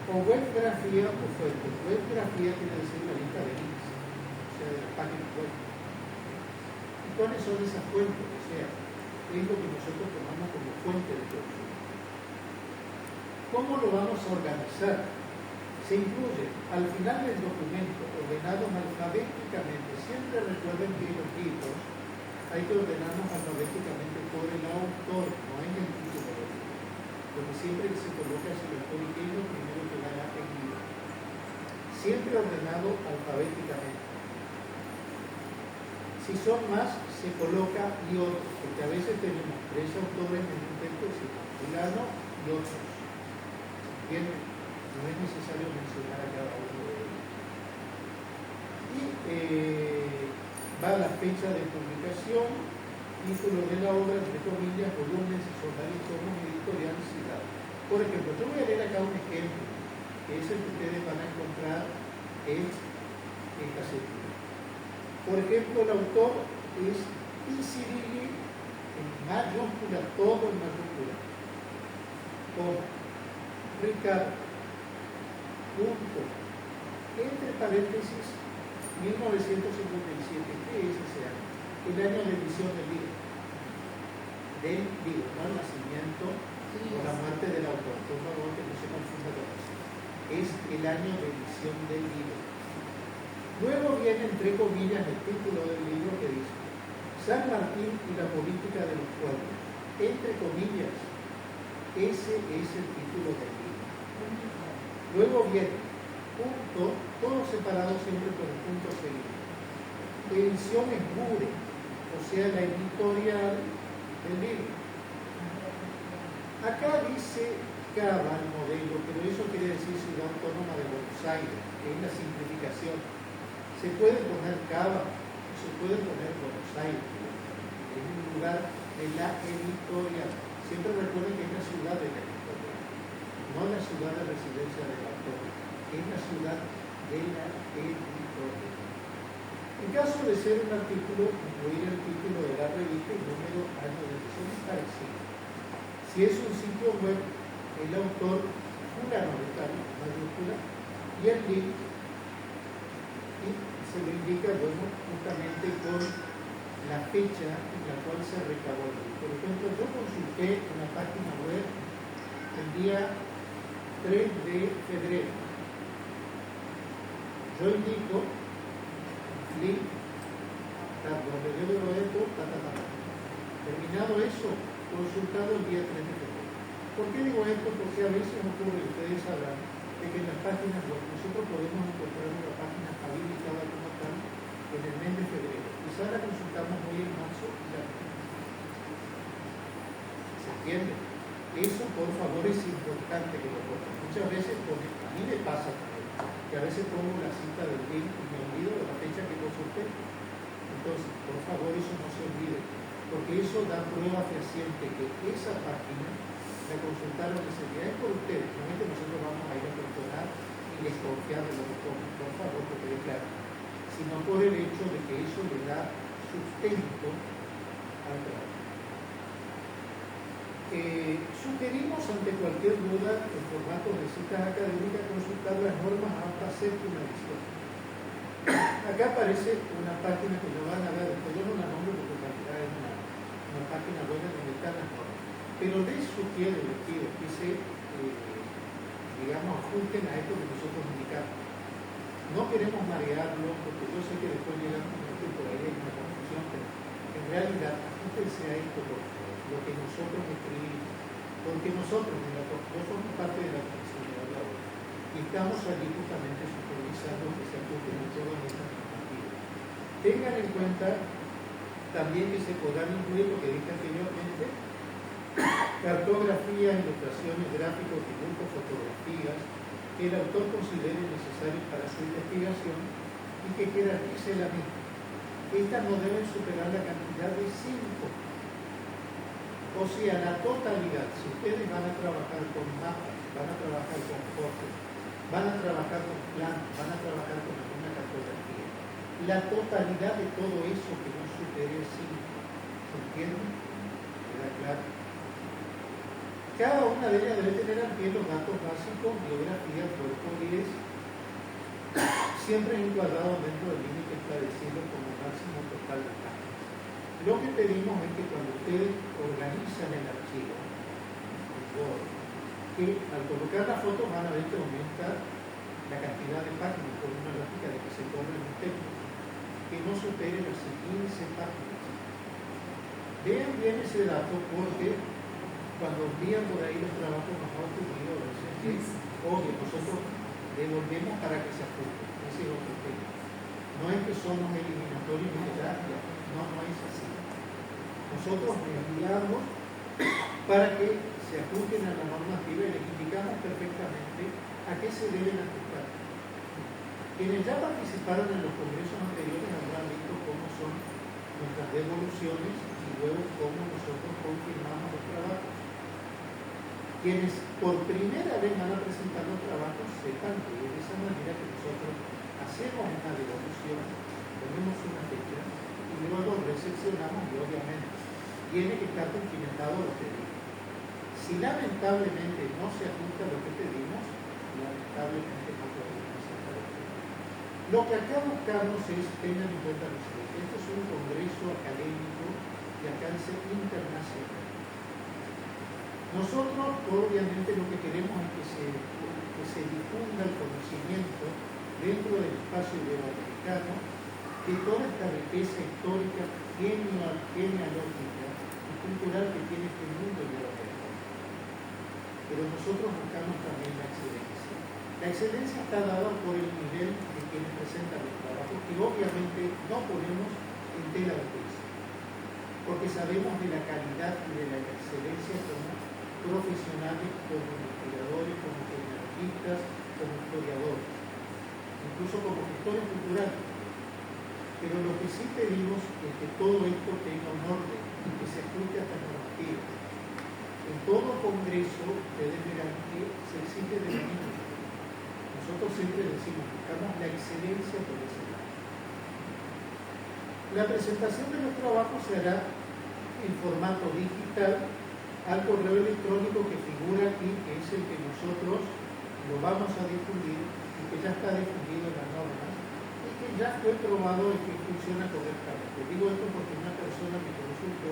O webgrafía o fuente. Webgrafía quiere decir la lista de links, o sea, de las páginas web. ¿Y cuáles son esas fuentes? O sea, es lo que nosotros tomamos como fuente de consumo. ¿Cómo lo vamos a organizar? Se incluye al final del documento, ordenados alfabéticamente. Siempre recuerden que los libros hay que ordenarlos alfabéticamente por el autor, no en el título del libro. Porque siempre que se coloca es el autor y es lo primero que va a el libro. Siempre ordenado alfabéticamente. Si son más, se coloca y otros, porque a veces tenemos 3 autores en un texto, fulano y otros. Bien, no es necesario mencionar a cada uno de ellos. Y va la fecha de publicación, título de la obra, entre comillas, volúmenes, si son varios tomos, editorial, ciudad. Por ejemplo, yo voy a leer acá un ejemplo, que es el que ustedes van a encontrar en esta sección. Por ejemplo, el autor es Isidili, en mayúscula, todo en mayúscula. Como Ricardo, punto, entre paréntesis, 1957. ¿Qué es ese año? El año de edición del libro. Del libro, no el nacimiento o la muerte del autor. Por favor, que no se confunda con eso. Es el año de edición del libro. Luego viene, entre comillas, el título del libro que dice San Martín y la política de los pueblos. Entre comillas, ese es el título del libro. Luego viene punto, todo separado siempre por el punto seguido. Ediciones Bure, o sea, la editorial del libro. Acá dice Cava, el modelo, pero eso quiere decir Ciudad Autónoma de Buenos Aires, que es la simplificación. Se puede poner Cava, o se puede poner Buenos Aires, es un lugar de la editorial. Siempre recuerden que es la ciudad de la editorial, no la ciudad de residencia del autor, es la ciudad de la editorial. En caso de ser un artículo, incluir el título de la revista y número, año de edición y parecido. Si es un sitio web, el autor, fulano de tal, mayúscula, y el link, y se lo indica, bueno, justamente con la fecha en la cual se recabó el link. Por ejemplo, yo consulté en la página web el día 3 de febrero. Yo indico link, donde debo esto, terminado eso, consultado el día 3 de febrero. ¿Por qué digo esto? Porque a veces ocurre, ustedes sabrán, de que en las páginas web nosotros podemos encontrar una página habilitada como tal en el mes de febrero. Quizás la consultamos hoy en marzo y ya no. ¿Se entiende? Eso, por favor, es importante que lo pongan. Muchas veces, a mí me pasa también. que a veces pongo la cita del link y me olvido de la fecha que consulté. Entonces, por favor, eso no se olvide, porque eso da prueba fehaciente que esa página la consultaron ese día. Es por ustedes, no es que nosotros vamos a ir a cuestionar y desconfiar de lo que ponen, por favor, que quede claro, sino por el hecho de que eso le da sustento al trabajo. Sugerimos ante cualquier duda en formato de citas académicas consultar las normas hasta séptima edición. Acá aparece una página que lo van a ver, después yo no la nombro porque en realidad es una página web donde están las normas. Pero les sugiero, les pido que se, ajusten a esto que nosotros indicamos. No queremos marearlo porque yo sé que después llega un momento y por ahí hay una confusión, pero en realidad ajustense a esto por favor, lo que nosotros escribimos, porque nosotros, no somos parte de la flexibilidad laboral y estamos allí justamente supervisando que se ajusten a todas estas normativas. Tengan en cuenta también que se podrán incluir lo que dije anteriormente: cartografías, ilustraciones, gráficos, dibujos, fotografías que el autor considere necesarios para su investigación y que jerarquice la misma. Estas no deben superar la cantidad de 5. O sea, la totalidad. Si ustedes van a trabajar con mapas, van a trabajar con fotos, van a trabajar con planos, van a trabajar con alguna cartografía, la totalidad de todo eso que no supere 5. ¿Se entiende? ¿Queda claro? Cada una de ellas debe tener al pie los datos básicos, biografía, portfolios, siempre encuadrados dentro del límite establecido como máximo total de páginas. Lo que pedimos es que cuando ustedes organizan el archivo, que al colocar la foto van a ver que aumenta la cantidad de páginas por una lógica de que se corren los textos, que no supere las 15 páginas. Vean bien ese dato porque cuando envían por ahí los trabajos nos ha ocurrido a veces que, obvio, nosotros devolvemos para que se ajusten. Ese es otro tema. No es que somos eliminatorios ni terapia, no es así. Nosotros enviamos para que se ajusten a la normativa y les indicamos perfectamente a qué se deben ajustar. Quienes ya participaron en los congresos anteriores habrán visto cómo son nuestras devoluciones y luego cómo nosotros confirmamos los trabajos. Quienes por primera vez van a presentar los trabajos sepan que es de esa manera que nosotros hacemos una devolución, ponemos una fecha y luego recepcionamos y obviamente tiene que estar cumplimentado lo que pedimos. Si lamentablemente no se ajusta lo que pedimos, lamentablemente no podemos presentar lo que pedimos. Lo que acá buscamos es, tengan en cuenta lo siguiente: este es un congreso académico de alcance internacional. Nosotros, obviamente, lo que queremos es que se difunda el conocimiento dentro del espacio iberoamericano de toda esta riqueza histórica, genealógica y cultural que tiene este mundo iberoamericano. Pero nosotros buscamos también la excelencia. La excelencia está dada por el nivel de quienes presentan los trabajos, que obviamente no ponemos en tela de juicio, porque sabemos de la calidad y de la excelencia como profesionales, como investigadores, como genealogistas, como historiadores, incluso como gestores culturales. Pero lo que sí pedimos es que todo esto tenga un orden y que se ajuste a estas normativas. En todo congreso ustedes verán que se exige de la misma manera. Nosotros siempre decimos, buscamos la excelencia por ese lado. La presentación de los trabajos se hará en formato digital al correo electrónico que figura aquí, que es el que nosotros lo vamos a difundir y que ya está difundido en las normas y que ya fue probado y que funciona correctamente. Digo esto porque una persona me consultó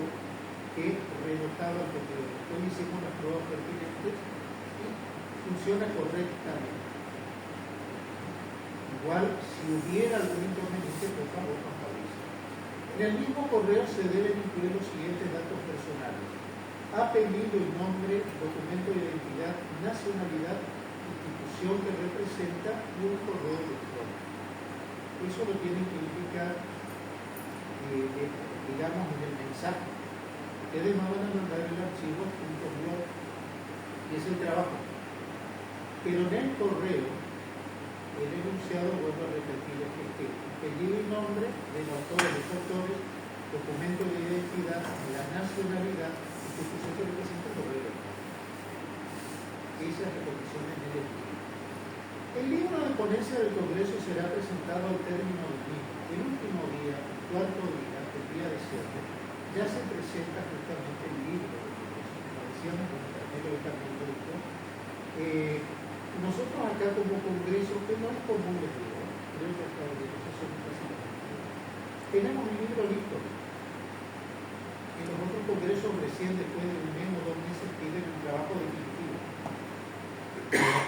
que rebotaba el correo. Después hicimos las pruebas pertinentes y funciona correctamente. Igual, si hubiera algún inconveniente, por favor, nos avisen. En el mismo correo se deben incluir los siguientes datos personales: apellido y nombre, documento de identidad, nacionalidad, institución que representa y un correo electrónico. Eso lo tienen que indicar, digamos, en el mensaje. Ustedes me van a mandar el archivo .blog y es el trabajo. Pero en el correo el enunciado, vuelvo a repetir, es que apellido y nombre del autor o los autores, documento de identidad, la nacionalidad, institución que representa el gobierno. Esas recondiciones en el libro. El libro de ponencia del Congreso será presentado al término del mismo. El último día, el cuarto día, el día de cierre, ya se presenta justamente el libro del Congreso. Como decíamos, con el carnero de Carmen Duco. Nosotros acá como Congreso, que no es común, les digo, creo que hasta la organización tenemos un libro listo. En los otros congresos recién después de un mes o 2 meses piden un trabajo definitivo.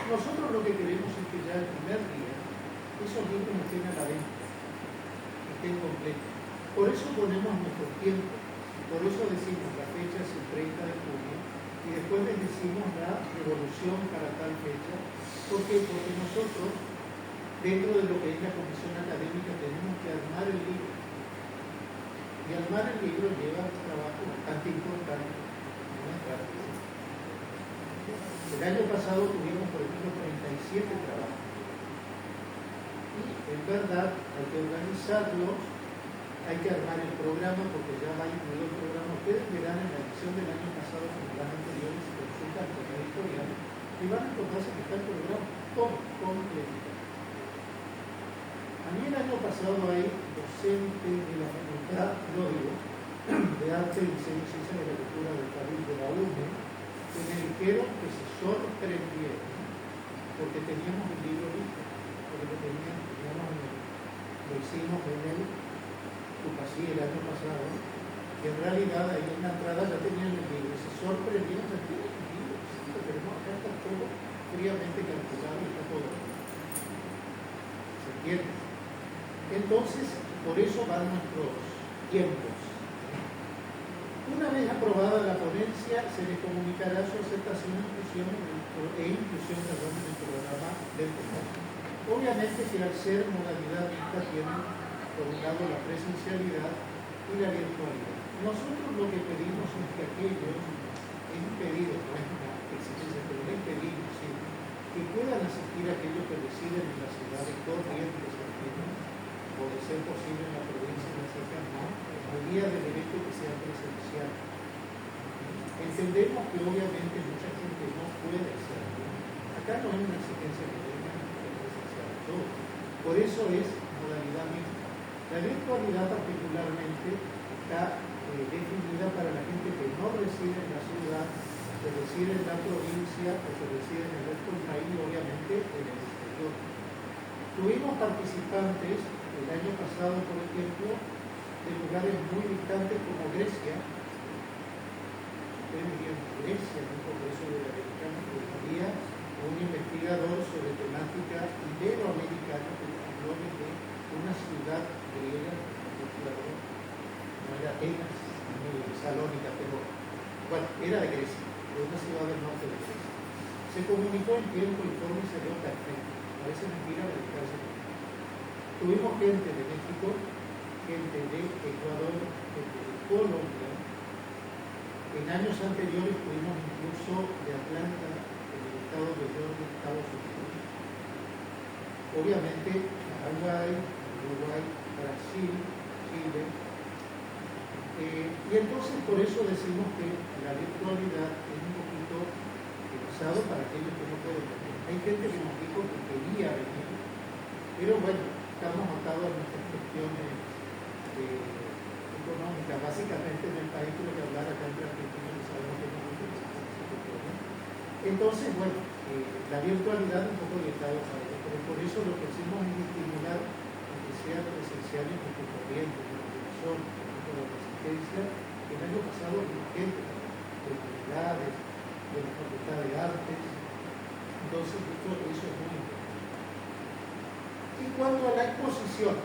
Nosotros lo que queremos es que ya el primer día esos libros estén a la venta, estén completos. Por eso ponemos nuestro tiempo, por eso decimos la fecha es el 30 de junio y después les decimos la devolución para tal fecha. ¿Por qué? Porque nosotros, dentro de lo que es la comisión académica, tenemos que armar el libro. Y armar el libro lleva un trabajo bastante importante. No es rápido. El año pasado tuvimos, por ejemplo, 37 trabajos. Y en verdad hay que organizarlos, hay que armar el programa, porque ya va incluido el programa. Ustedes verán en la edición del año pasado, como las anteriores, si consultan con la editorial, y van a encontrarse que está el programa todo completo. A mí el año pasado hay docente de la Facultad, no digo, de Arte, Diseño y Ciencia de la Cultura del París de la UNE, que me dijeron que se sorprendieron porque teníamos el libro listo, porque lo hicimos en el Tupasí el año pasado, y en realidad ahí en la entrada ya tenían el libro, y se sorprendieron, ya tienen el libro, sí, lo tenemos acá, está todo fríamente calculado y está todo. ¿Se entiende? Entonces, por eso van nuestros tiempos. Una vez aprobada la ponencia, se le comunicará su aceptación e inclusión en el programa del Congreso. Obviamente que al ser modalidad mixta tienen, por un lado, la presencialidad y la virtualidad. Nosotros lo que pedimos es que aquellos, hemos pedido, no es una exigencia, pero les pedimos, sí, que puedan asistir aquellos que residen en la ciudad de Corrientes, o de ser posible en la provincia de cercana, al día del evento que sea presencial. Entendemos que obviamente mucha gente no puede hacerlo. Acá no hay una exigencia que vengan presencial todo. Por eso es modalidad mixta. La virtualidad particularmente está definida para la gente que no reside en la ciudad, que reside en la provincia o que reside en el resto del país y obviamente en el exterior. Tuvimos participantes el año pasado, por ejemplo, de lugares muy distantes como Grecia. Ustedes vivían en Grecia, en un congreso iberoamericano, que había un investigador sobre temática iberoamericana que habló de una ciudad griega, no era Atenas, ni Salónica, pero bueno, era de Grecia, de una ciudad del norte de Grecia. Se comunicó en tiempo y forma y salió perfecto. Parece mentira, pero parece mentira. Tuvimos gente de México, gente de Ecuador, gente de Colombia. En años anteriores tuvimos incluso de Atlanta, en el estado de Georgia, Estados Unidos. Obviamente, Paraguay, Uruguay, Brasil, Chile. Y entonces por eso decimos que la virtualidad es un poquito usado para aquellos que no pueden venir. Hay gente que nos dijo que quería venir, pero bueno, estamos atados a nuestras cuestiones económicas. Básicamente en el país tuve que hablar acá en Argentina y sabemos que no nos interesa. Entonces, bueno, la virtualidad un poco orientada para ello, pero por eso lo que hacemos es estimular a que sean presenciales nuestros corrientes, de la dirección, de la resistencia. El año pasado hubo gente de universidades, de la Facultad de Artes. Entonces, eso es muy importante. En cuanto a la exposición,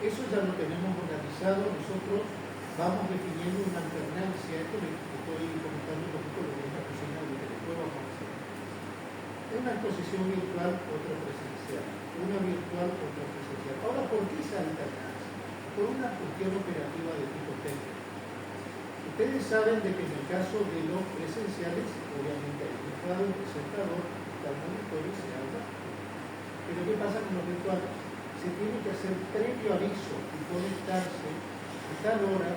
eso ya lo tenemos organizado. Nosotros vamos definiendo una alternancia. Esto le estoy comentando un poquito lo que es la cocina de lo que después vamos a hacer. Una exposición virtual, otra presencial. Una virtual, otra presencial. Ahora, ¿por qué esa alternancia? Por una cuestión operativa de tipo técnico. Ustedes saben de que en el caso de los presenciales, obviamente hay un presentador, está el monitor y se habla. Pero ¿qué pasa con los virtuales? Se tiene que hacer previo aviso y conectarse a tal hora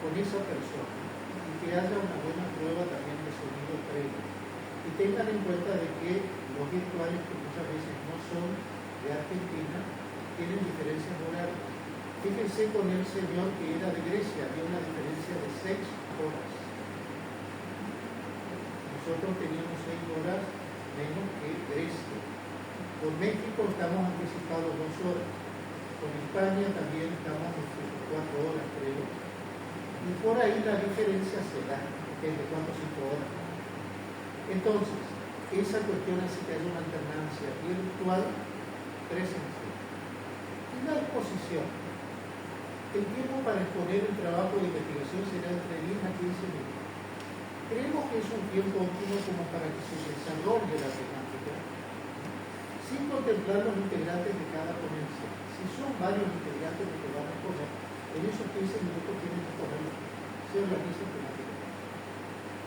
con esa persona y que haya una buena prueba también de sonido previo. Y tengan en cuenta de que los virtuales, que muchas veces no son de Argentina, tienen diferencias horarias. Fíjense con el señor que era de Grecia, había una diferencia de 6 horas. Nosotros teníamos 6 horas menos que Grecia. Con México estamos anticipados 2 horas. Con España también estamos en 4 horas, creo. Y por ahí la diferencia se da, desde 4 o 5 horas. Entonces, esa cuestión hace que haya una alternancia virtual presencial. Y la exposición. El tiempo para exponer el trabajo de investigación será entre 10 a 15 minutos. Creemos que es un tiempo óptimo como para que se desarrolle la temática, sin contemplar los integrantes de cada ponencia. Si son varios integrantes los que van a exponer, en esos 15 minutos tienen que exponerlo. Se organiza temáticamente.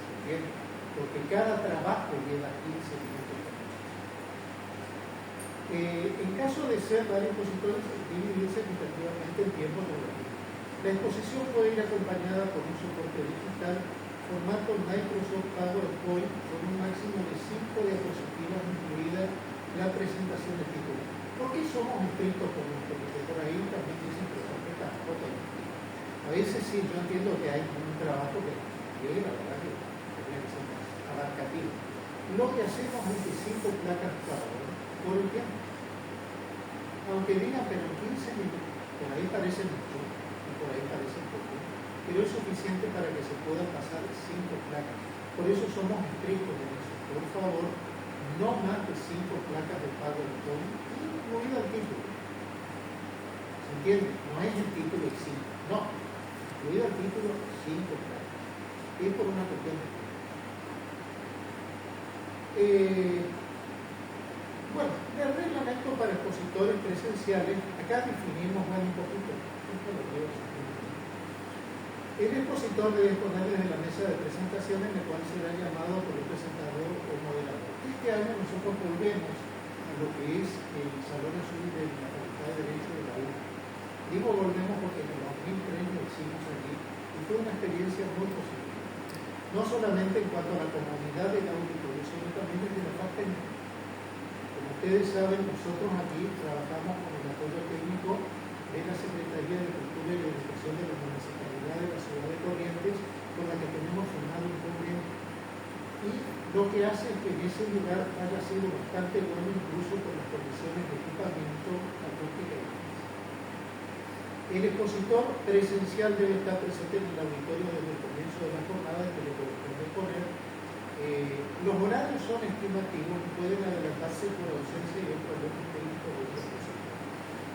¿Se entiende? Porque cada trabajo lleva 15 minutos. En caso de ser varios expositores, dividirse equitativamente el tiempo relativo. La exposición puede ir acompañada por un soporte digital, formato Microsoft PowerPoint, con un máximo de 5 diapositivas, incluida la presentación de título. ¿Por qué somos estrictos con esto? Porque por ahí también dicen que son tampoco. A veces sí, yo entiendo que hay un trabajo que llegue, la verdad que tendría que ser más abarcativo. Lo que hacemos es que 5 placas cada hora por el tiempo. Aunque digan, pero 15 minutos, por ahí parece mucho y por ahí parece poco, pero es suficiente para que se puedan pasar 5 placas. Por eso somos estrictos en eso. Por favor, no más de 5 placas de PowerPoint, incluido el título. ¿Se entiende? No es el título en sí, no. Incluido el título, 5 placas. Es por una cuestión de tiempo. Bueno, el reglamento para expositores presenciales, acá definimos un poquito. El expositor debe exponer desde la mesa de presentación en la cual será llamado por el presentador o moderador. Este año nosotros volvemos a lo que es el Salón Azul de la Facultad de Derecho de la UNA. Digo volvemos porque en el 2003 lo hicimos allí y fue una experiencia muy positiva. No solamente en cuanto a la comunidad del auditorio, sino también desde la parte técnica. Como ustedes saben, nosotros aquí trabajamos con el apoyo técnico de la Secretaría de Cultura y Educación de la Municipalidad de la Ciudad de Corrientes, con la que tenemos firmado un convenio. Y lo que hace es que en ese lugar haya sido bastante bueno, incluso por las condiciones de equipamiento, acústica y demás. El expositor presencial debe estar presente en el auditorio desde el comienzo de la jornada que le corresponde poner. Los horarios son estimativos y pueden adelantarse por ausencia y otros problemas técnicos de otros expositor.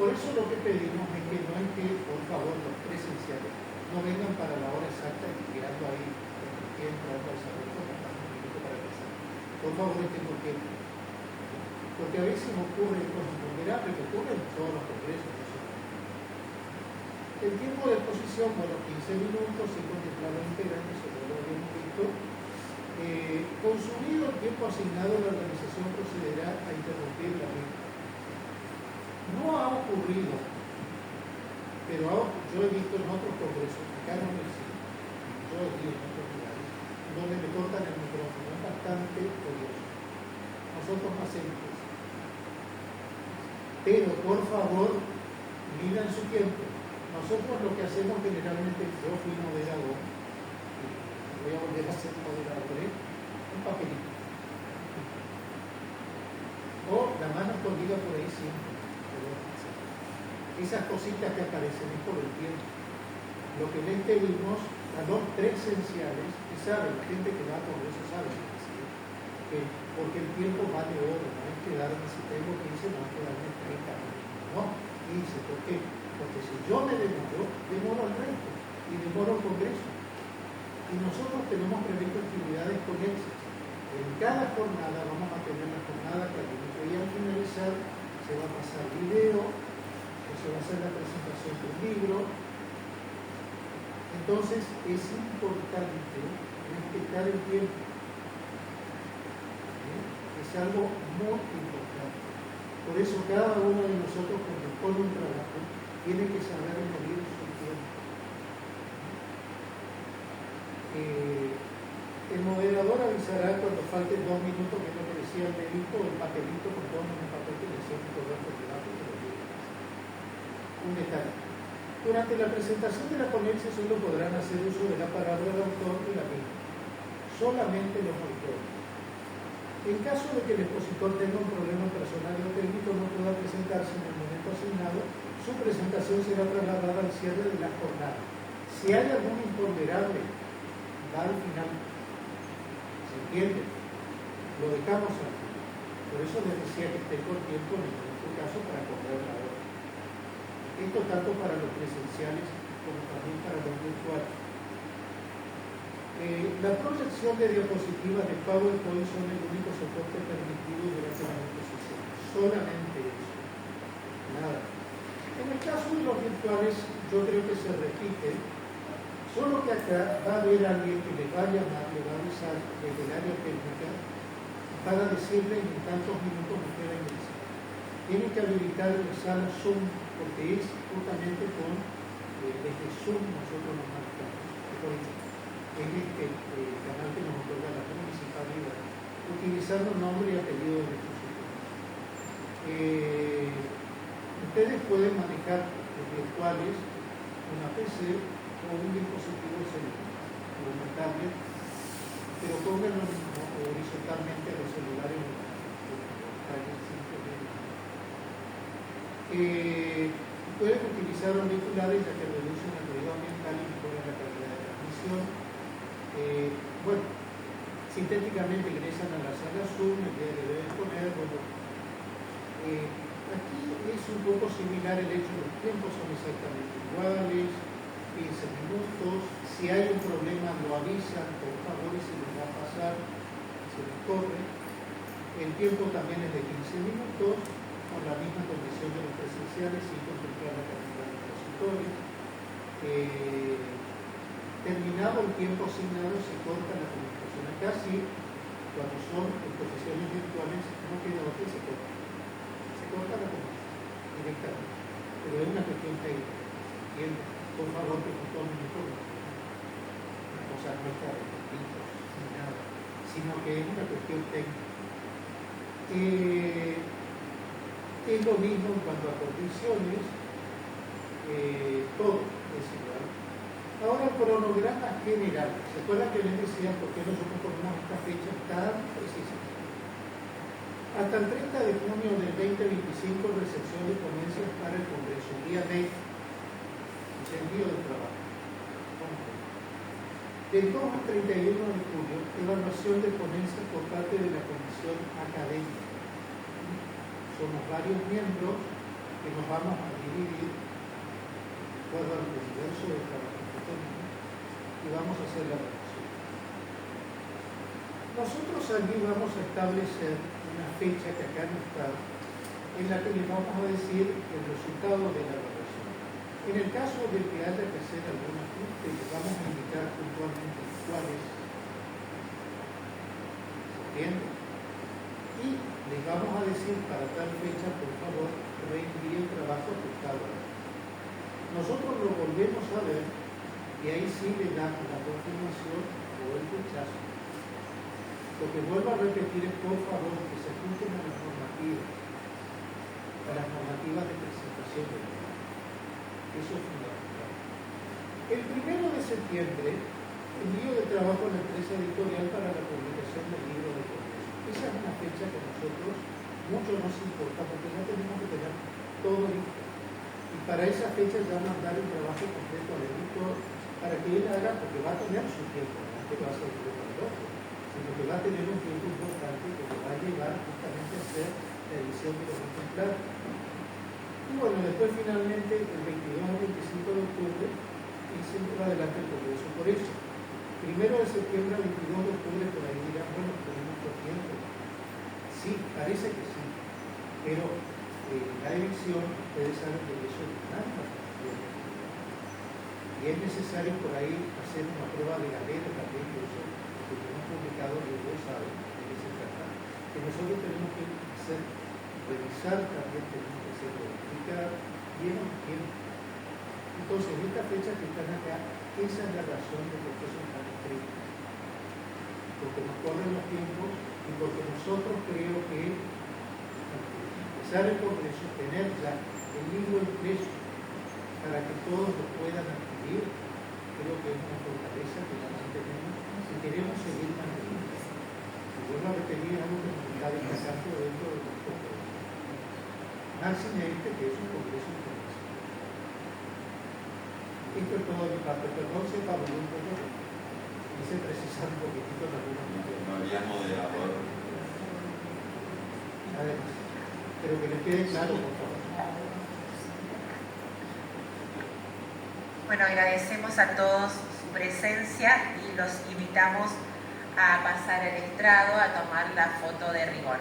Por eso lo que pedimos es que no hay que, por favor, los presenciales no vengan para la hora exacta y quedando ahí el tiempo al desarrollo para empezar. Por favor, estén con tiempo. Porque a veces ocurre cosas imponderables que ocurren en todos los congresos. El tiempo de exposición, bueno, 15 minutos, sin contemplar los integrantes, eso lo habíamos visto. Consumido el tiempo asignado, la organización procederá a interrumpir la misma. No ha ocurrido, pero yo he visto en otros congresos, acá no lo existe, yo he visto en otros lugares, donde me cortan el micrófono, es bastante odioso. Nosotros no hacemos eso. Pero, por favor, midan su tiempo. Nosotros lo que hacemos generalmente, yo fui moderador, voy a volver a ser moderador, un papelito. O la mano escondida por ahí siempre. Esas cositas que aparecen es por el tiempo. Lo que les pedimos a los presenciales, que saben, la gente que va por eso sabe, porque el tiempo vale oro, no es quedarme, si tengo 15, no es quedarme 30 minutos, no, 15, ¿por qué? Porque si yo me demoro al resto y demoro el congreso. Y nosotros tenemos previsto actividades conexas. En cada jornada vamos a tener la jornada académica y al finalizar se va a pasar video, o se va a hacer la presentación del libro. Entonces es importante respetar el tiempo. Es algo muy importante. Por eso cada uno de nosotros cuando pone un trabajo tiene que saber medir su tiempo. El moderador avisará cuando falten 2 minutos, que es lo que decía el delito, el papelito con todo en el papel que decía que todo el trabajo que lo tiene. Un detalle. Durante la presentación de la ponencia solo podrán hacer uso de la palabra del autor y la misma. Solamente los autores. En caso de que el expositor tenga un problema personal o técnico no pueda presentarse en el momento asignado, su presentación será trasladada al cierre de la jornada. Si hay algún imponderable, va al final. ¿Se entiende? Lo dejamos al final. Por eso les decía que esté con tiempo en este caso para comprar la hora. Esto tanto para los presenciales como también para los virtuales. La proyección de diapositivas de PowerPoint son el único soporte permitido durante la exposición. Solamente eso. Nada. En el caso de los virtuales, yo creo que se repite, solo que acá va a haber alguien que le va a llamar, le va a avisar desde el área técnica para decirle en tantos minutos me queda ingresar. Tienen que habilitar la sala Zoom, porque es justamente con desde Zoom nosotros nos marcamos. En este canal que nos otorga la municipalidad, utilizando nombre y apellido de expositor. Ustedes pueden manejar los virtuales, una PC o un dispositivo celular, o una tablet, pero pónganlo horizontalmente a los celulares pueden utilizar auriculares ya que reducen el ruido ambiental y mejoran la calidad de transmisión. Bueno, sintéticamente ingresan a la sala Zoom, el día que deben poner, bueno, aquí es un poco similar el hecho, los tiempos son exactamente iguales, 15 minutos, si hay un problema lo avisan, por favor, y se les va a pasar, se les corre. El tiempo también es de 15 minutos, con la misma condición de los presenciales, sin contemplar la cantidad de expositores. Terminado el tiempo asignado, se corta la comunicación. Acá sí, cuando son exposiciones virtuales, no queda otra y se corta. Se corta la comunicación directamente. Pero es una cuestión técnica. ¿Entienden? Por favor, que no tomen esto. Una cosa no está de conflictos ni nada, sino que es una cuestión técnica. Es lo mismo en cuanto a condiciones, todo es igual. Ahora el cronograma general. ¿Se acuerdan que les decía por qué nosotros ponemos esta fecha tan precisa? Hasta el 30 de junio del 2025, recepción de ponencias para el Congreso. Día 20, envío del trabajo. Del 2 al 31 de julio, evaluación de ponencias por parte de la Comisión Académica. Somos varios miembros que nos vamos a dividir de acuerdo al universo de trabajo que tenemos y vamos a hacer la evaluación. Nosotros allí vamos a establecer una fecha que acá no está, en la que les vamos a decir el resultado de la evaluación. En el caso de que haya que hacer algún ajuste, les vamos a indicar puntualmente cuáles. ¿Se entiende? Y les vamos a decir para tal fecha, por favor, reenvíe el trabajo ajustado. Nosotros lo volvemos a ver y ahí sí le damos la confirmación o el rechazo. Lo que vuelvo a repetir es, por favor, que se ajusten a las normativas de presentación del trabajo. Eso es fundamental. El 1 de septiembre, envío de trabajo a la empresa editorial para la publicación del libro de Congreso. Esa es una fecha que a nosotros mucho nos importa porque ya tenemos que tener todo listo. Y para esa fecha ya mandar el trabajo completo al editor para que él haga, porque va a tener su tiempo, no es que va a ser uno para el otro, sino que va a tener un tiempo importante que le va a llevar justamente a hacer la edición de los ejemplares. Y bueno, después finalmente el 22 al 25 de octubre y se va adelante el Congreso. Por eso, 1 de septiembre al 22 de octubre, por ahí dirán, bueno, tenemos mucho tiempo. Sí, parece que sí, pero la elección, ustedes saben que eso es tanta tiempo. Y es necesario por ahí hacer una pruba de galera también, que eso, que hemos publicado, y ellos saben de qué se trata, que nosotros tenemos que hacer revisar también tenemos que ser verificar y en un tiempo. Entonces, estas fechas que están acá, esa es la razón de por qué son tan estrictas. Porque nos corren los tiempos y porque nosotros creo que empezar el Congreso, tener ya el libro impreso para que todos lo puedan adquirir, creo que es una fortaleza que la mantenemos y queremos seguir manteniendo. Y vuelvo a repetir algo que nos está destacando dentro de nuestro Congreso. Máxime este que es un Congreso internacional. Esto es todo de mi parte, perdón si Pablo un poco, quise precisar un poquitito en algunos puntos. No había moderador. Además, pero que les quede claro, por favor. Bueno, agradecemos a todos su presencia y los invitamos a pasar el estrado a tomar la foto de rigor.